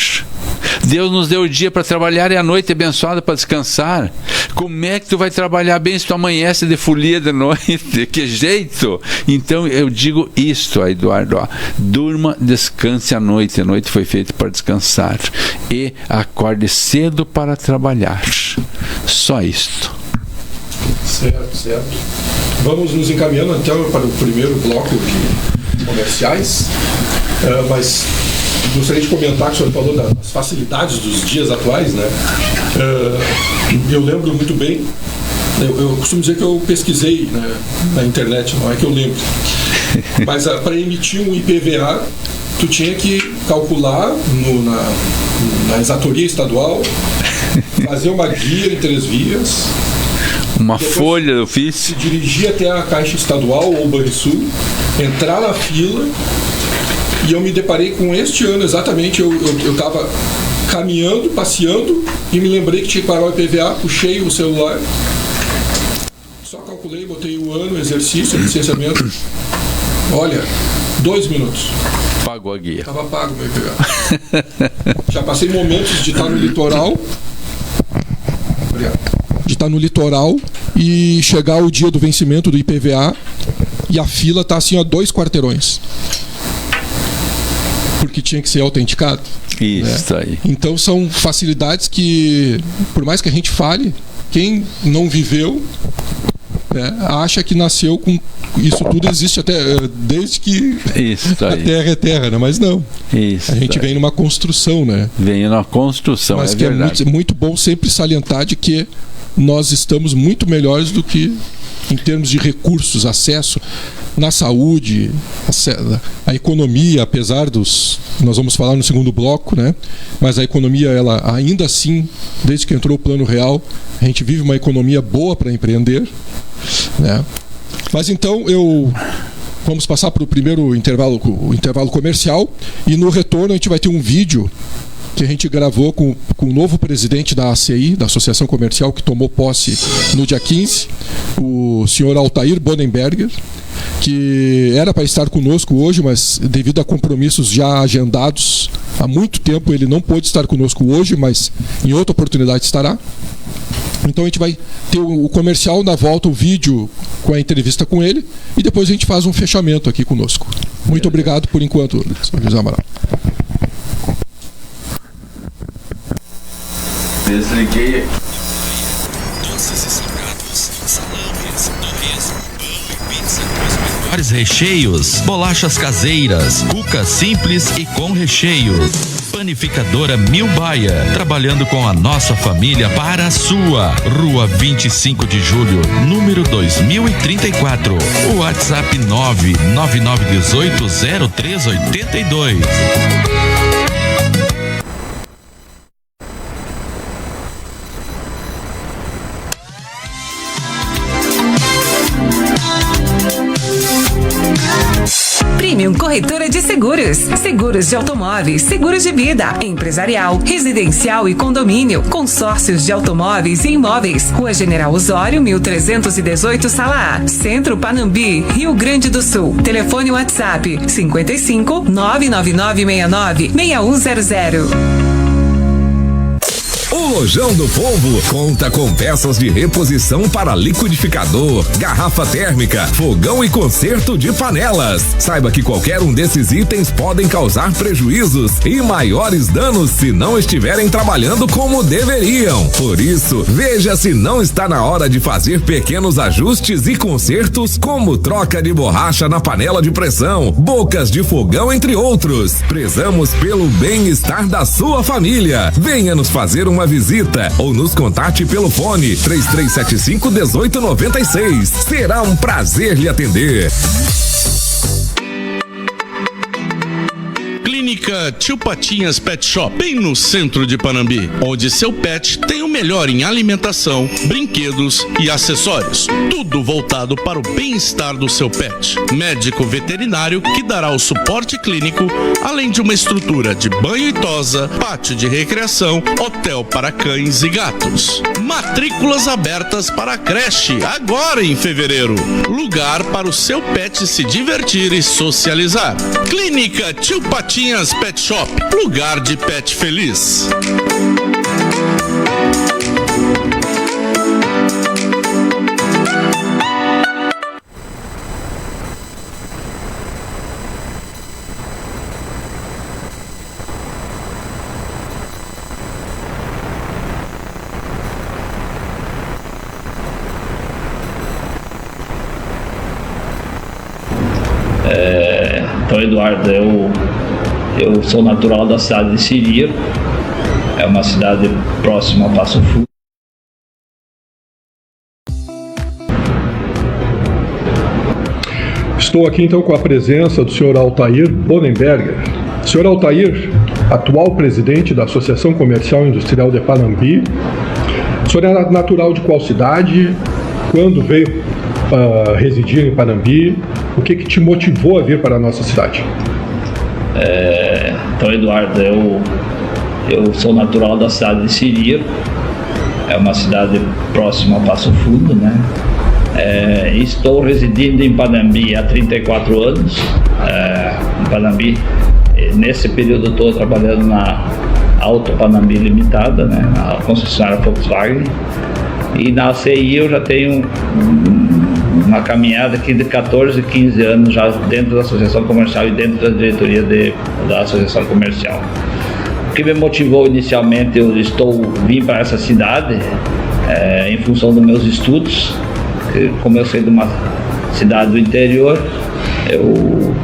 Deus nos deu o dia para trabalhar e a noite abençoada para descansar. Como é que tu vai trabalhar bem se tu amanhece de folia de noite? Que jeito? Então eu digo isto, Eduardo, ó, durma, descanse à noite. A noite foi feita para descansar. E acorde cedo para trabalhar. Só isto. Certo, certo. Vamos nos encaminhando então para o primeiro bloco de comerciais. Mas gostaria de comentar que o senhor falou das facilidades dos dias atuais, né? Eu lembro muito bem, eu costumo dizer que eu pesquisei, né, na internet, não é que eu lembro, mas para emitir um IPVA, tu tinha que calcular na exatoria estadual, fazer uma guia em 3 vias, uma folha eu fiz, se dirigir até a Caixa Estadual ou Banrisul, entrar na fila. E eu me deparei com este ano exatamente, eu estava caminhando, passeando, e me lembrei que tinha que parar o IPVA, puxei o celular, só calculei, botei o ano, o exercício, o licenciamento. Olha, 2 minutos. Pagou a guia. Estava pago o meu IPVA. Já passei momentos de estar no litoral. Obrigado. De estar no litoral e chegar o dia do vencimento do IPVA e a fila está assim a 2 quarteirões. Porque tinha que ser autenticado. Isso, né? Aí. Então são facilidades que, por mais que a gente fale, quem não viveu acha que nasceu com isso tudo, existe até desde que a Terra é Terra, né? Mas não. Isso a gente vem numa construção, né? Vem numa construção, mas que verdade. É muito bom sempre salientar de que nós estamos muito melhores do que em termos de recursos, acesso na saúde, a economia, apesar nós vamos falar no segundo bloco, né? Mas a economia, ela ainda assim, desde que entrou o Plano Real, a gente vive uma economia boa para empreender, né? Mas então vamos passar para o primeiro intervalo, o intervalo comercial, e no retorno a gente vai ter um vídeo que a gente gravou com o novo presidente da ACI, da Associação Comercial, que tomou posse no dia 15, o senhor Altair Bonenberger, que era para estar conosco hoje, mas devido a compromissos já agendados há muito tempo, ele não pôde estar conosco hoje, mas em outra oportunidade estará. Então a gente vai ter o comercial, na volta o vídeo com a entrevista com ele, e depois a gente faz um fechamento aqui conosco. Muito obrigado por enquanto, senhor José Amaral. Desliguei. Doces e salgados, salames, torresmo, pão e pizza com os melhores recheios, bolachas caseiras, cuca simples e com recheio. Panificadora Milbaia, trabalhando com a nossa família para a sua. Rua 25 de Julho, número 2034. O WhatsApp 999180382. Premium Corretora de Seguros. Seguros de automóveis, seguros de vida, empresarial, residencial e condomínio, consórcios de automóveis e imóveis. Rua General Osório, 1318, Sala A, Centro Panambi, Rio Grande do Sul. Telefone WhatsApp 55 99969 6100. O Lojão do Povo conta com peças de reposição para liquidificador, garrafa térmica, fogão e conserto de panelas. Saiba que qualquer um desses itens podem causar prejuízos e maiores danos se não estiverem trabalhando como deveriam. Por isso, veja se não está na hora de fazer pequenos ajustes e consertos, como troca de borracha na panela de pressão, bocas de fogão, entre outros. Prezamos pelo bem-estar da sua família. Venha nos fazer uma visita ou nos contate pelo fone 3375-1896. Será um prazer lhe atender. Clínica Tio Patinhas Pet Shop, bem no centro de Panambi, onde seu pet tem o melhor em alimentação, brinquedos e acessórios. Tudo voltado para o bem-estar do seu pet. Médico veterinário que dará o suporte clínico, além de uma estrutura de banho e tosa, pátio de recreação, hotel para cães e gatos. Matrículas abertas para a creche, agora em fevereiro. Lugar para o seu pet se divertir e socializar. Clínica Tio Patinhas Pet Shop, lugar de pet feliz. Então, Eduardo, eu sou natural da cidade de Siri, é uma cidade próxima a Passo Fundo. Estou aqui então com a presença do senhor Altair Bonenberger. Senhor Altair, atual presidente da Associação Comercial e Industrial de Panambi. O senhor é natural de qual cidade? Quando veio residir em Panambi? O que te motivou a vir para a nossa cidade? Então, Eduardo, eu sou natural da cidade de Siri, é uma cidade próxima a Passo Fundo, né? Estou residindo em Panambi há 34 anos. Em Panambi, nesse período estou trabalhando na Auto Panambi Limitada, né? Na concessionária Volkswagen. E na ACI eu já tenho uma caminhada aqui de 14, 15 anos já dentro da Associação Comercial e dentro da diretoria da Associação Comercial. O que me motivou inicialmente, vim para essa cidade em função dos meus estudos. como eu sou de uma cidade do interior, eu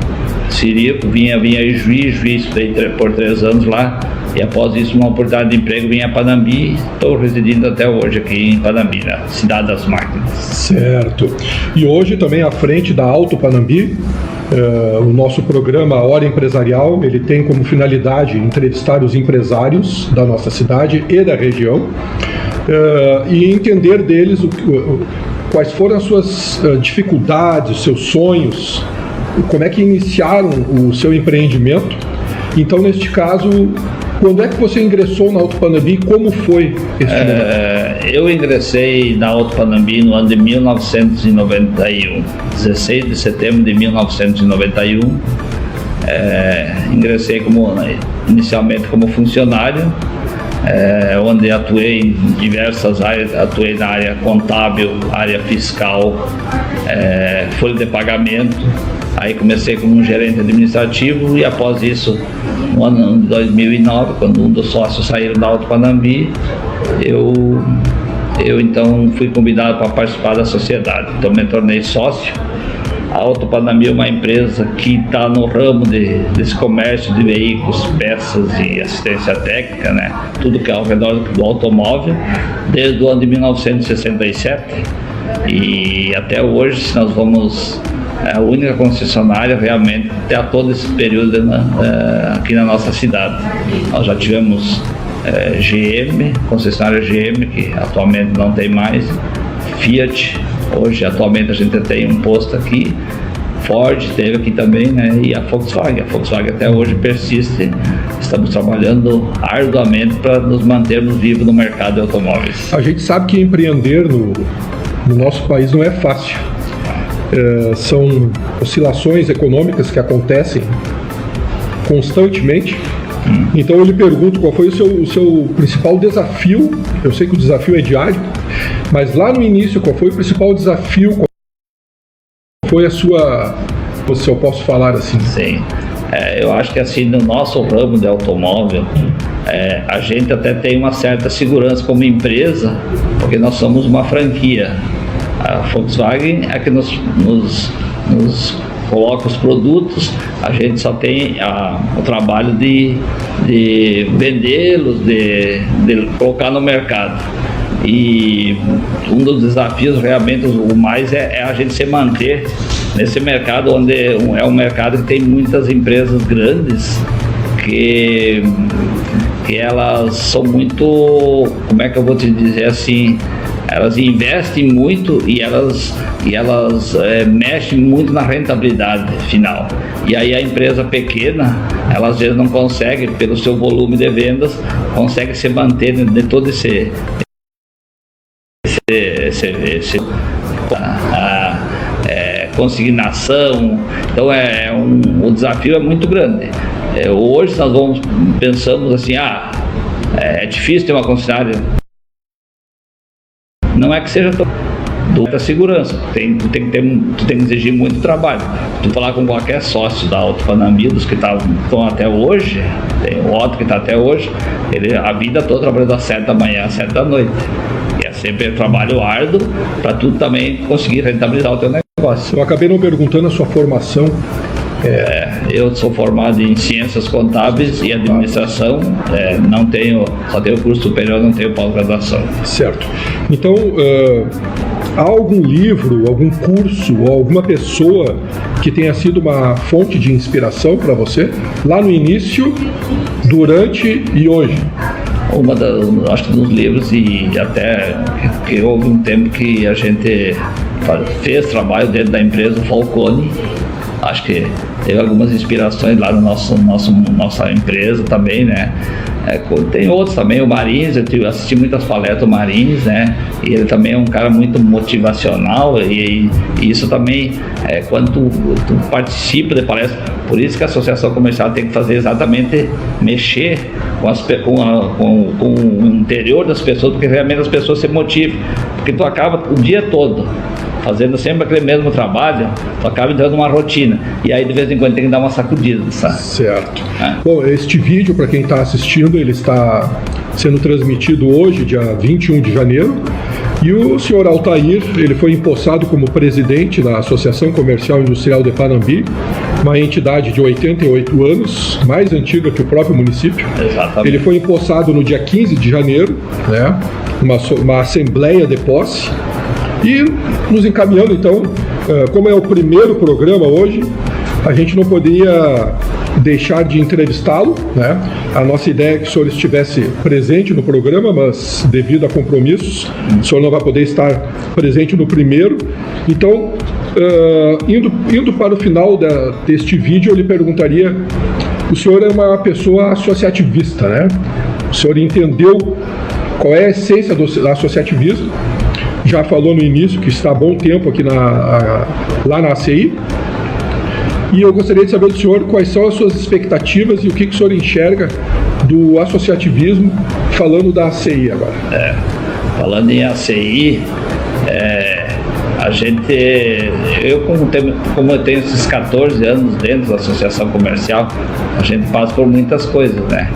Sirico, vinha em Juiz, estudei por 3 anos lá, e após isso uma oportunidade de emprego vim a Panambi, estou residindo até hoje aqui em Panambi, na cidade das máquinas. Certo. E hoje também à frente da Auto Panambi, o nosso programa Hora Empresarial, ele tem como finalidade entrevistar os empresários da nossa cidade e da região e entender deles quais foram as suas dificuldades, os seus sonhos, como é que iniciaram o seu empreendimento. Então, neste caso, quando é que você ingressou na Auto Panambi e como foi esse momento? Eu ingressei na Auto Panambi no ano de 1991, 16 de setembro de 1991. Ingressei inicialmente como funcionário, onde atuei em diversas áreas, atuei na área contábil, área fiscal, folha de pagamento. Aí comecei como um gerente administrativo e após isso, no ano de 2009, quando um dos sócios saíram da Auto Panambi, eu então fui convidado para participar da sociedade. Então me tornei sócio. A Auto Panambi é uma empresa que está no ramo desse comércio de veículos, peças e assistência técnica, né? Tudo que é ao redor do automóvel, desde o ano de 1967 e até hoje, se nós vamos... É a única concessionária realmente até todo esse período aqui na nossa cidade. Nós já tivemos GM, concessionária GM, que atualmente não tem mais, Fiat, hoje atualmente a gente tem um posto aqui, Ford teve aqui também, né? E a Volkswagen até hoje persiste. Estamos trabalhando arduamente para nos mantermos vivos no mercado de automóveis. A gente sabe que empreender no nosso país não é fácil. São oscilações econômicas que acontecem constantemente. Então eu lhe pergunto qual foi o seu principal desafio. Eu sei que o desafio é diário, mas lá no início, qual foi o principal desafio? Qual foi a sua... Se eu posso falar assim. Sim, eu acho que assim, no nosso ramo de automóvel, a gente até tem uma certa segurança como empresa, porque nós somos uma franquia. A Volkswagen é que nos coloca os produtos, a gente só tem o trabalho de vendê-los, de colocar no mercado. E um dos desafios realmente o mais é a gente se manter nesse mercado, onde é um mercado que tem muitas empresas grandes que elas são muito, como é que eu vou te dizer assim, elas investem muito e elas mexem muito na rentabilidade final. E aí a empresa pequena, ela às vezes não consegue, pelo seu volume de vendas, consegue se manter de todo esse consignação. Então o desafio é muito grande. Hoje nós pensamos assim, é difícil ter uma concessionária. Não é que seja muita segurança, tu tem que exigir muito trabalho. Tu falar com qualquer sócio da Auto Panambi, dos que estão até hoje, tem o Otto que está até hoje, ele a vida toda trabalhando às 7 da manhã, às 7 da noite. E é sempre trabalho árduo para tu também conseguir rentabilizar o teu negócio. Eu acabei não perguntando a sua formação. Eu sou formado em Ciências Contábeis e Administração, só tenho curso superior, não tenho pós-graduação. Certo. Então, há algum livro, algum curso ou alguma pessoa que tenha sido uma fonte de inspiração para você, lá no início, durante e hoje? Acho que nos livros, e até que houve um tempo que a gente fez trabalho dentro da empresa, o Falcone. Acho que teve algumas inspirações lá no nossa empresa também, né? Tem outros também, o Marins, eu assisti muitas palestras do Marins, né? E ele também é um cara muito motivacional e isso também, quando tu participa de palestras, por isso que a associação comercial tem que fazer exatamente, mexer com o interior das pessoas, porque realmente as pessoas se motivam, porque tu acaba o dia todo fazendo sempre aquele mesmo trabalho, tu acaba entrando numa rotina. E aí de vez em quando tem que dar uma sacudida, sabe? Certo. Bom, este vídeo, para quem está assistindo, ele está sendo transmitido hoje, dia 21 de janeiro. E o senhor Altair, ele foi empossado como presidente da Associação Comercial e Industrial de Panambi, uma entidade de 88 anos, mais antiga que o próprio município. Exatamente. Ele foi empossado no dia 15 de janeiro, né, uma assembleia de posse. E nos encaminhando, então, como é o primeiro programa hoje, a gente não poderia deixar de entrevistá-lo, né? A nossa ideia é que o senhor estivesse presente no programa, mas devido a compromissos, o senhor não vai poder estar presente no primeiro. Então, indo para o final deste vídeo, eu lhe perguntaria: o senhor é uma pessoa associativista, né? O senhor entendeu qual é a essência do associativismo, já falou no início que está há bom tempo aqui lá na ACI. E eu gostaria de saber do senhor quais são as suas expectativas e o que o senhor enxerga do associativismo, falando da ACI agora. Falando em ACI, a gente, como eu tenho esses 14 anos dentro da associação comercial, a gente passa por muitas coisas, né?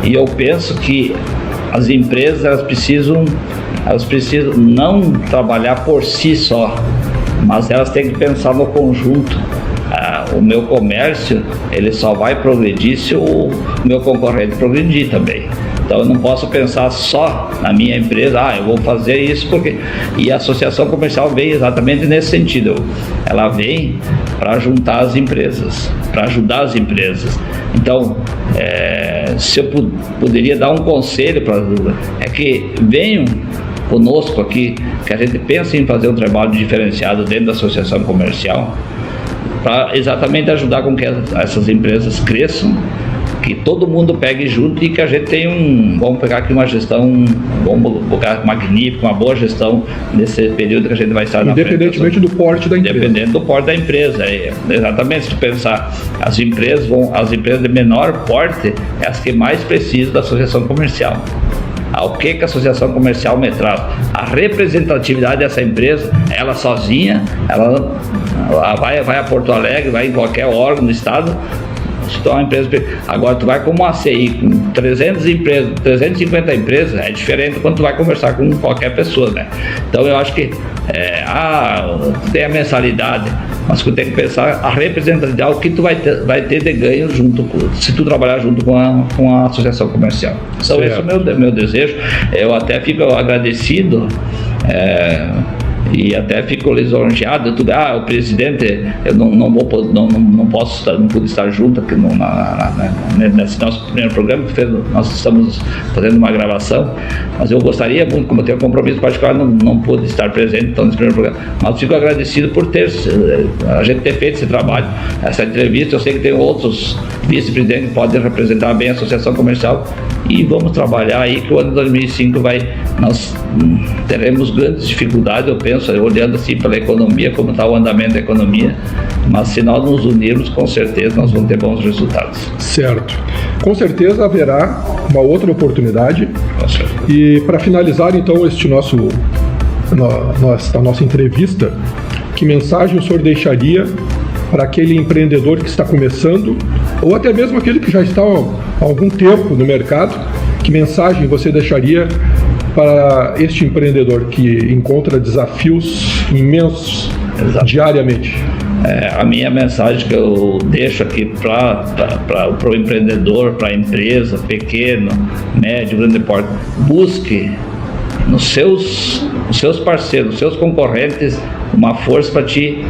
E eu penso que as empresas elas precisam não trabalhar por si só, mas elas têm que pensar no conjunto. O meu comércio, ele só vai progredir se o meu concorrente progredir também. Então eu não posso pensar só na minha empresa, eu vou fazer isso porque... E a associação comercial vem exatamente nesse sentido. Ela vem para juntar as empresas, para ajudar as empresas. Então, se eu poderia dar um conselho para é que venham conosco aqui, que a gente pense em fazer um trabalho diferenciado dentro da associação comercial, para exatamente ajudar com que essas empresas cresçam, que todo mundo pegue junto e que a gente tenha vamos pegar aqui uma gestão, magnífica, uma boa gestão nesse período que a gente vai estar na frente. Independentemente do porte da empresa. Independente do porte da empresa. Exatamente, se tu pensar, as empresas de menor porte é as que mais precisam da associação comercial. O que a associação comercial me traz? A representatividade dessa empresa, ela sozinha, ela vai a Porto Alegre, vai em qualquer órgão do estado, se tu é uma empresa. Agora tu vai como uma ACI com 350 empresas, é diferente quando tu vai conversar com qualquer pessoa, né? Então eu acho que tem a mensalidade, mas tu tem que pensar a representatividade, o que tu vai ter de ganho se tu trabalhar junto com a associação comercial. Então certo. Esse é o meu desejo. Eu até fico agradecido e até fico lisonjeado. O presidente, eu não pude estar junto aqui nesse nosso primeiro programa, nós estamos fazendo uma gravação, mas eu gostaria muito, como eu tenho um compromisso particular, não pude estar presente então, nesse primeiro programa, mas fico agradecido por a gente ter feito esse trabalho, essa entrevista. Eu sei que tem outros vice-presidentes que podem representar bem a associação comercial, e vamos trabalhar aí que o ano de 2005 nós teremos grandes dificuldades, eu penso, olhando assim pela economia, como está o andamento da economia, mas se nós nos unirmos, com certeza nós vamos ter bons resultados. Certo. Com certeza haverá uma outra oportunidade. E para finalizar então a nossa entrevista, que mensagem o senhor deixaria para aquele empreendedor que está começando, ou até mesmo aquele que já está há algum tempo no mercado? Que mensagem você deixaria para este empreendedor que encontra desafios imensos diariamente? A minha mensagem que eu deixo aqui para o empreendedor, para a empresa, pequeno, médio, grande porte: busque nos seus parceiros, nos seus concorrentes, uma força para te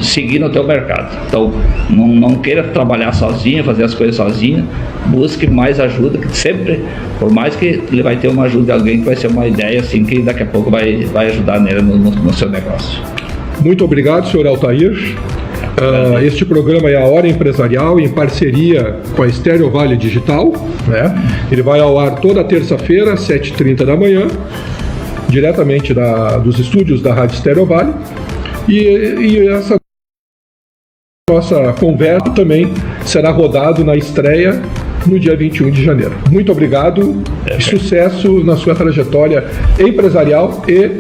seguir no teu mercado. Então, não queira trabalhar sozinho, fazer as coisas sozinho, busque mais ajuda, que sempre, por mais que ele vai ter uma ajuda de alguém, que vai ser uma ideia assim, que daqui a pouco vai ajudar nele no seu negócio. Muito obrigado, senhor Altair. Este programa é a Hora Empresarial, em parceria com a Estéreo Vale Digital, né? Ele vai ao ar toda terça-feira, às 7h30 da manhã, diretamente dos estúdios da Rádio Estéreo Vale. E essa nossa conversa também será rodado na estreia no dia 21 de janeiro. Muito obrigado e sucesso na sua trajetória empresarial e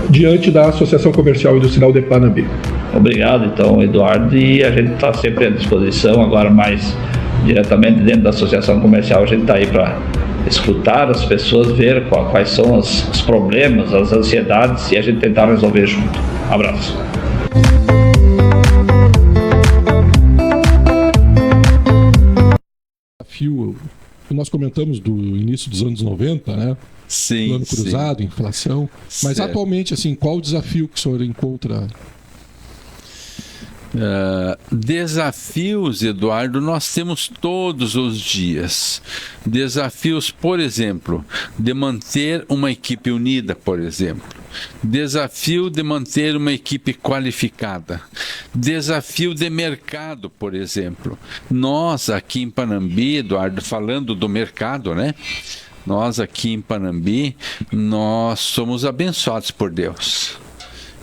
diante da Associação Comercial e Industrial de Panambi. Obrigado, então, Eduardo, e a gente está sempre à disposição, agora mais diretamente dentro da Associação Comercial, a gente está aí para escutar as pessoas, ver quais são os problemas, as ansiedades e a gente tentar resolver junto. Abraço. Nós comentamos do início dos anos 90, né? Sim, plano cruzado, sim. Inflação. Mas Certo. atualmente, assim, qual o desafio que o senhor encontra? Desafios, Eduardo, nós temos todos os dias. Desafios, por exemplo, de manter uma equipe unida, por exemplo. Desafio de manter uma equipe qualificada. Desafio de mercado, por exemplo. Nós aqui em Panambi, Eduardo, falando do mercado, né? Nós aqui em Panambi, nós somos abençoados por Deus.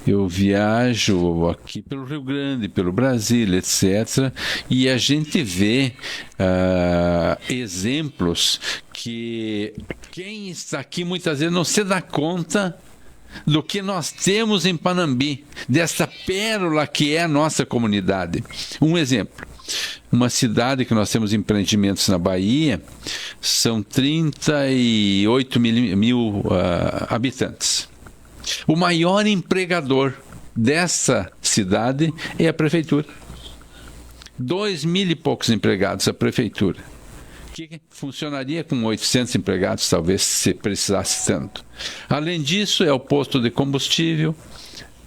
Eu viajo aqui pelo Rio Grande, pelo Brasil, etc. E a gente vê exemplos que quem está aqui muitas vezes não se dá conta do que nós temos em Panambi, dessa pérola que é a nossa comunidade. Um exemplo. Uma cidade que nós temos empreendimentos na Bahia, são 38 mil habitantes. O maior empregador dessa cidade é a prefeitura. 2.000 e poucos empregados, a prefeitura. Que funcionaria com 800 empregados, talvez, se precisasse tanto. Além disso, é o posto de combustível,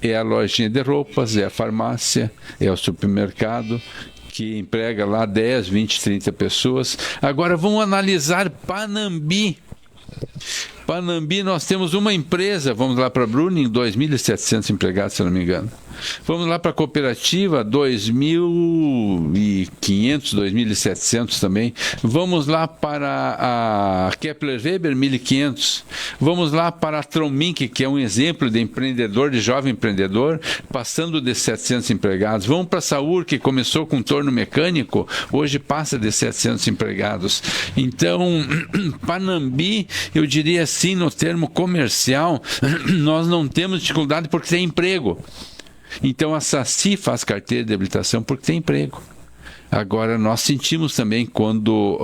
é a lojinha de roupas, é a farmácia, é o supermercado, que emprega lá 10, 20, 30 pessoas. Agora, vamos analisar Panambi. Panambi, nós temos uma empresa, vamos lá para Bruning, 2.700 empregados, se não me engano. Vamos lá para a cooperativa, 2.500, 2.700 também. Vamos lá para a Kepler Weber, 1.500. Vamos lá para a Tromink, que é um exemplo de empreendedor, de jovem empreendedor, passando de 700 empregados. Vamos para a Saur, que começou com torno mecânico, hoje passa de 700 empregados. Então, Panambi, eu diria assim, no termo comercial, nós não temos dificuldade porque tem emprego. Então a Saci faz carteira de habilitação porque tem emprego. Agora, nós sentimos também quando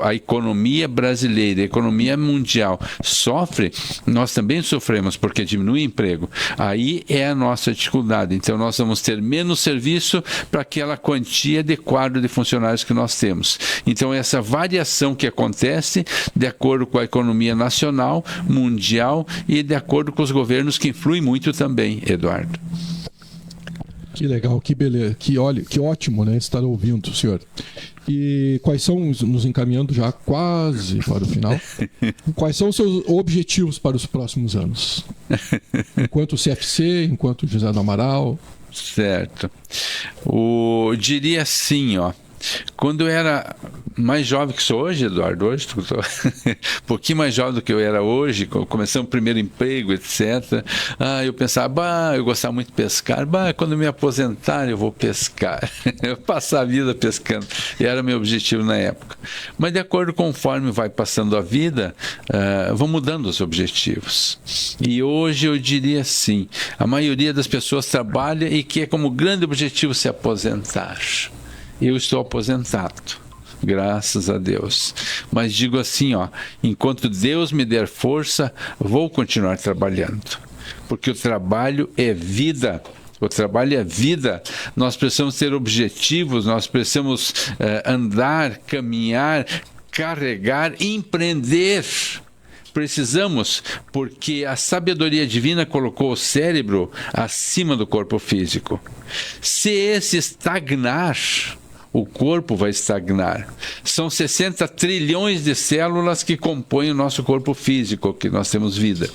a economia brasileira, a economia mundial sofre, nós também sofremos porque diminui o emprego. Aí é a nossa dificuldade. Então, nós vamos ter menos serviço para aquela quantia de quadro de funcionários que nós temos. Então, essa variação que acontece de acordo com a economia nacional, mundial e de acordo com os governos que influem muito também, Eduardo. Que legal, que beleza, que ótimo, né, estar ouvindo, senhor. E quais são, nos encaminhando já quase para o final, quais são os seus objetivos para os próximos anos? Enquanto CFC, enquanto José do Amaral? Certo. Diria assim, quando eu era mais jovem que sou hoje, Eduardo, hoje estou um pouquinho mais jovem do que eu era hoje, começando o primeiro emprego, etc. Eu pensava, eu gostava muito de pescar, quando eu me aposentar eu vou pescar, eu passar a vida pescando, era meu objetivo na época. Mas de acordo conforme vai passando a vida, vão mudando os objetivos. E hoje eu diria assim, a maioria das pessoas trabalha e quer como grande objetivo se aposentar. Eu estou aposentado, graças a Deus. Mas digo assim, enquanto Deus me der força, vou continuar trabalhando. Porque o trabalho é vida. O trabalho é vida. Nós precisamos ter objetivos, nós precisamos andar, caminhar, carregar, empreender. Precisamos, porque a sabedoria divina colocou o cérebro acima do corpo físico. Se esse estagnar, o corpo vai estagnar. São 60 trilhões de células que compõem o nosso corpo físico, que nós temos vida.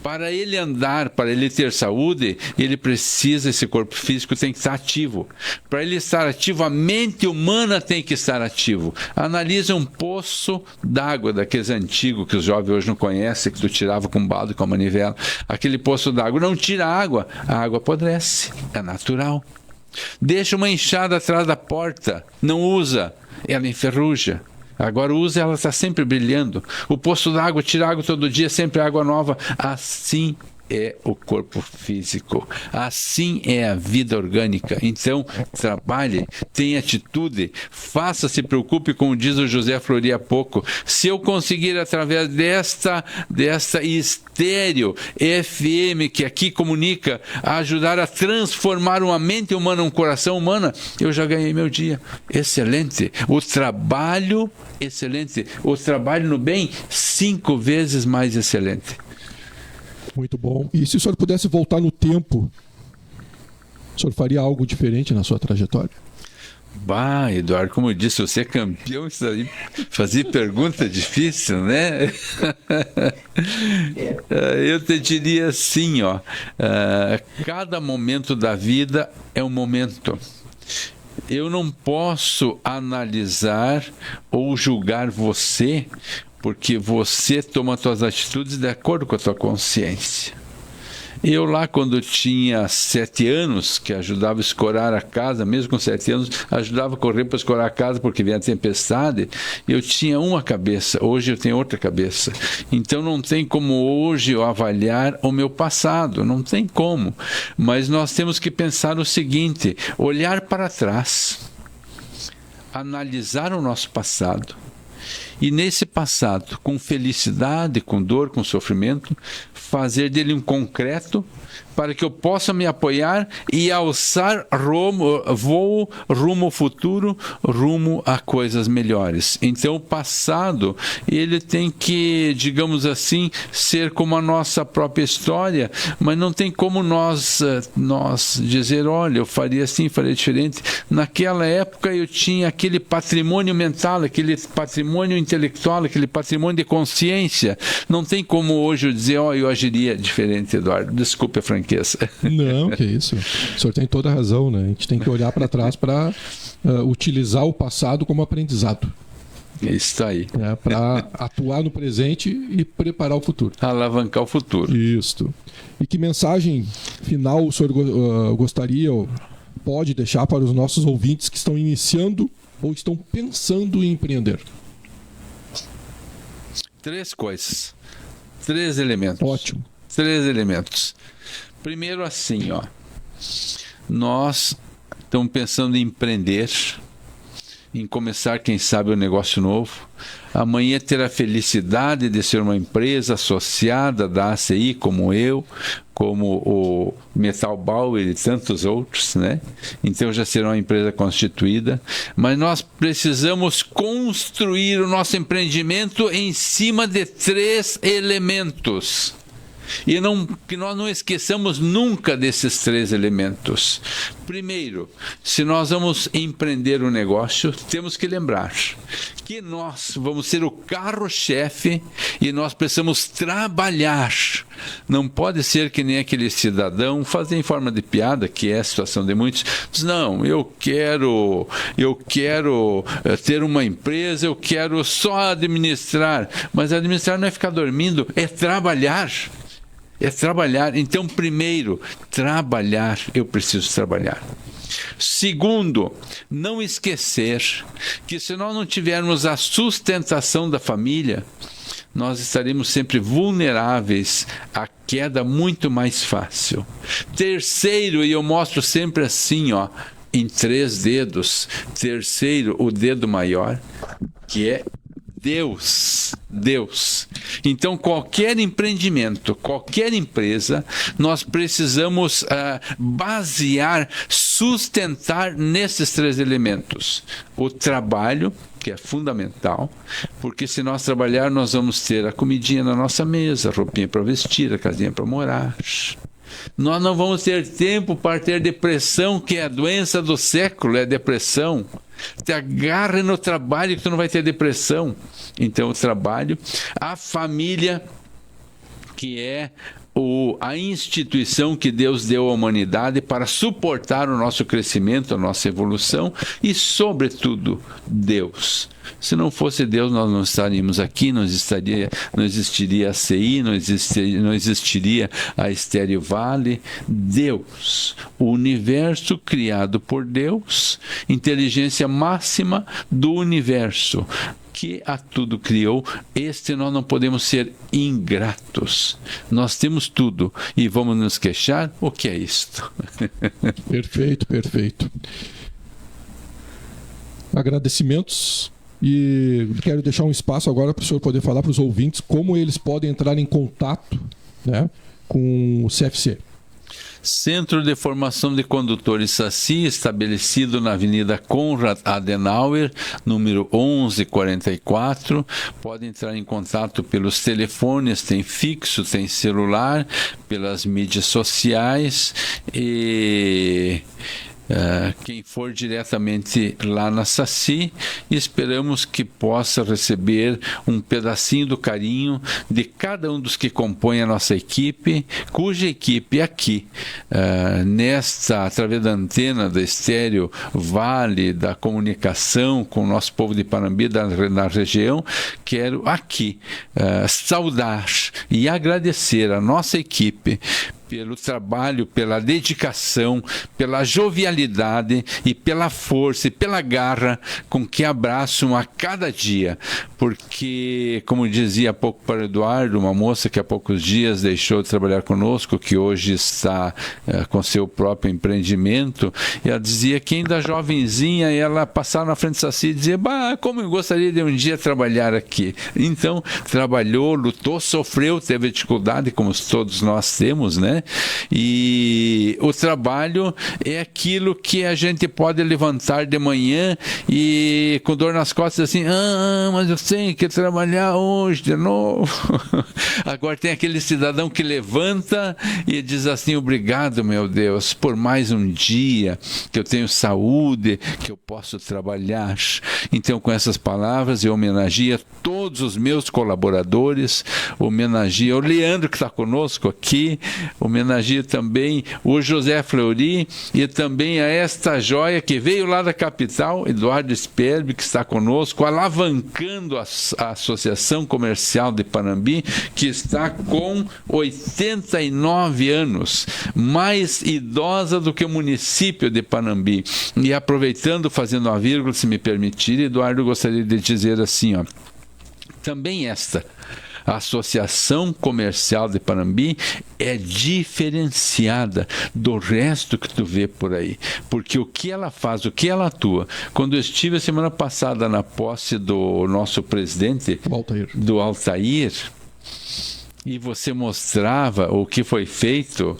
Para ele andar, para ele ter saúde, ele precisa, esse corpo físico tem que estar ativo. Para ele estar ativo, a mente humana tem que estar ativo. Analisa um poço d'água, daqueles antigos que os jovens hoje não conhecem, que tu tirava com um balde, com a manivela. Aquele poço d'água não tira água, a água apodrece, é natural. Deixa uma enxada atrás da porta, não usa, ela enferruja. Agora usa, ela está sempre brilhando. O poço d'água, tira água todo dia, sempre água nova. Assim é o corpo físico. Assim é a vida orgânica. Então, trabalhe, tenha atitude, faça, se preocupe, como diz o José Flori há pouco. Se eu conseguir, através desta estéreo FM, que aqui comunica, ajudar a transformar uma mente humana, um coração humano, eu já ganhei meu dia. Excelente. O trabalho, excelente. O trabalho no bem, 5 vezes mais excelente. Muito bom. E se o senhor pudesse voltar no tempo, o senhor faria algo diferente na sua trajetória? Bah, Eduardo, como eu disse, você é campeão, isso aí, fazer pergunta difícil, né? Eu te diria assim, ó, cada momento da vida é um momento. Eu não posso analisar ou julgar você, porque você toma suas atitudes de acordo com a sua consciência. Eu lá, quando tinha 7 anos, que ajudava a escorar a casa, mesmo com 7 anos, ajudava a correr para escorar a casa porque vinha a tempestade, eu tinha uma cabeça, hoje eu tenho outra cabeça. Então não tem como hoje eu avaliar o meu passado, não tem como. Mas nós temos que pensar o seguinte, olhar para trás, analisar o nosso passado, e nesse passado, com felicidade, com dor, com sofrimento, fazer dele um concreto para que eu possa me apoiar e alçar voo rumo ao futuro, rumo a coisas melhores. Então o passado, ele tem que, digamos assim, ser como a nossa própria história, mas não tem como nós dizer, olha, eu faria assim, faria diferente. Naquela época eu tinha aquele patrimônio mental, aquele patrimônio intelectual, aquele patrimônio de consciência. Não tem como hoje eu dizer, eu agiria diferente, Eduardo. Desculpe a franqueza. Não, que isso. O senhor tem toda a razão, né? A gente tem que olhar para trás para utilizar o passado como aprendizado. Isso aí. Para atuar no presente e preparar o futuro. Alavancar o futuro. Isso. E que mensagem final o senhor gostaria ou pode deixar para os nossos ouvintes que estão iniciando ou estão pensando em empreender? 3 coisas. 3 elementos. Ótimo. 3 elementos. Primeiro assim, ó. Nós estamos pensando em empreender, em começar, quem sabe, um negócio novo. Amanhã ter a felicidade de ser uma empresa associada da ACI, como eu, como o Metal Bauer e tantos outros, né? Então já será uma empresa constituída. Mas nós precisamos construir o nosso empreendimento em cima de 3 elementos. E que nós não esqueçamos nunca desses 3 elementos. Primeiro, se nós vamos empreender um negócio, temos que lembrar que nós vamos ser o carro-chefe e nós precisamos trabalhar. Não pode ser que nem aquele cidadão fazer em forma de piada, que é a situação de muitos. Diz, não, eu quero ter uma empresa, eu quero só administrar. Mas administrar não é ficar dormindo, é trabalhar. É trabalhar. Então, primeiro, trabalhar. Eu preciso trabalhar. Segundo, não esquecer que se nós não tivermos a sustentação da família, nós estaremos sempre vulneráveis à queda muito mais fácil. Terceiro, e eu mostro sempre assim, ó, em 3 dedos. Terceiro, o dedo maior, que é Deus. Então, qualquer empreendimento, qualquer empresa, nós precisamos basear, sustentar nesses 3 elementos. O trabalho, que é fundamental, porque se nós trabalhar, nós vamos ter a comidinha na nossa mesa, a roupinha para vestir, a casinha para morar. Nós não vamos ter tempo para ter depressão, que é a doença do século, é a depressão. Te agarre no trabalho que tu não vai ter depressão. Então o trabalho, a família, que é a instituição que Deus deu à humanidade para suportar o nosso crescimento, a nossa evolução e, sobretudo, Deus. Se não fosse Deus, nós não estaríamos aqui, não existiria a CI, não existiria a Estéreo Vale. Deus, o universo criado por Deus, inteligência máxima do universo, que a tudo criou, nós não podemos ser ingratos. Nós temos tudo e vamos nos queixar? O que é isto? Perfeito, perfeito. Agradecimentos, e quero deixar um espaço agora para o senhor poder falar para os ouvintes como eles podem entrar em contato, né, com o CFC. Centro de Formação de Condutores SACI, estabelecido na Avenida Konrad Adenauer, número 1144. Pode entrar em contato pelos telefones, tem fixo, tem celular, pelas mídias sociais e... quem for diretamente lá na SACI, esperamos que possa receber um pedacinho do carinho de cada um dos que compõem a nossa equipe, cuja equipe aqui, através da antena da Estéreo Vale, da comunicação com o nosso povo de Panambi, na região, quero aqui saudar e agradecer a nossa equipe pelo trabalho, pela dedicação, pela jovialidade e pela força e pela garra com que abraçam a cada dia. Porque, como dizia há pouco para o Eduardo, uma moça que há poucos dias deixou de trabalhar conosco, que hoje está com seu próprio empreendimento, e ela dizia que ainda jovenzinha, ela passava na frente do SACI e dizia, como eu gostaria de um dia trabalhar aqui. Então, trabalhou, lutou, sofreu, teve dificuldade, como todos nós temos, né? E o trabalho é aquilo que a gente pode levantar de manhã e com dor nas costas assim, mas eu tenho que trabalhar hoje de novo. Agora tem aquele cidadão que levanta e diz assim, obrigado, meu Deus, por mais um dia que eu tenho saúde, que eu posso trabalhar. Então, com essas palavras, eu homenageio a todos os meus colaboradores, homenageio o Leandro que está conosco aqui, homenageio também o José Fleury e também a esta joia que veio lá da capital, Eduardo Sperbi, que está conosco, alavancando a Associação Comercial de Panambi, que está com 89 anos, mais idosa do que o município de Panambi. E aproveitando, fazendo uma vírgula, se me permitir, Eduardo, gostaria de dizer assim, também a Associação Comercial de Panambi é diferenciada do resto que tu vê por aí, porque o que ela faz, o que ela atua. Quando eu estive a semana passada na posse do nosso presidente, do Altair, e você mostrava o que foi feito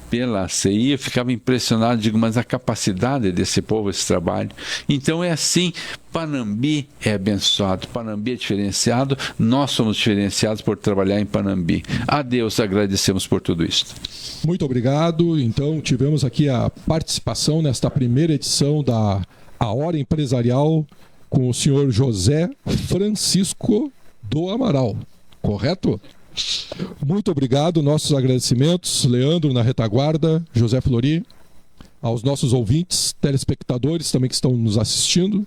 pela ACI, eu ficava impressionado, digo, mas a capacidade desse povo, esse trabalho. Então é assim, Panambi é abençoado, Panambi é diferenciado, nós somos diferenciados por trabalhar em Panambi. A Deus agradecemos por tudo isso. Muito obrigado. Então tivemos aqui a participação nesta primeira edição da A Hora Empresarial com o senhor José Francisco do Amaral, correto? Muito obrigado, nossos agradecimentos, Leandro na retaguarda, José Fleury, aos nossos ouvintes, telespectadores também que estão nos assistindo.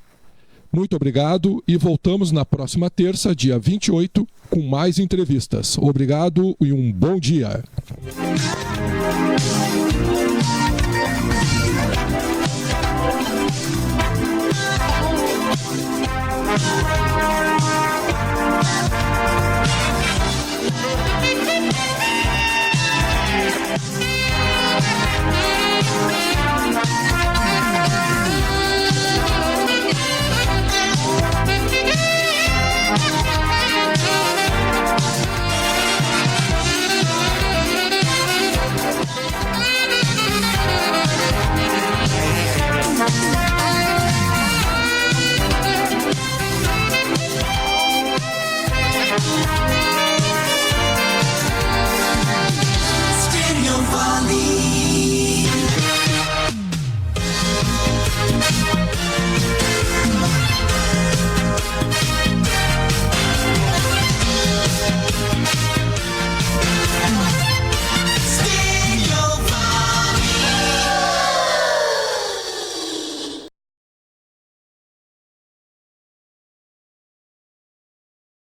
Muito obrigado e voltamos na próxima terça, dia 28, com mais entrevistas. Obrigado e um bom dia. Stereo Valley.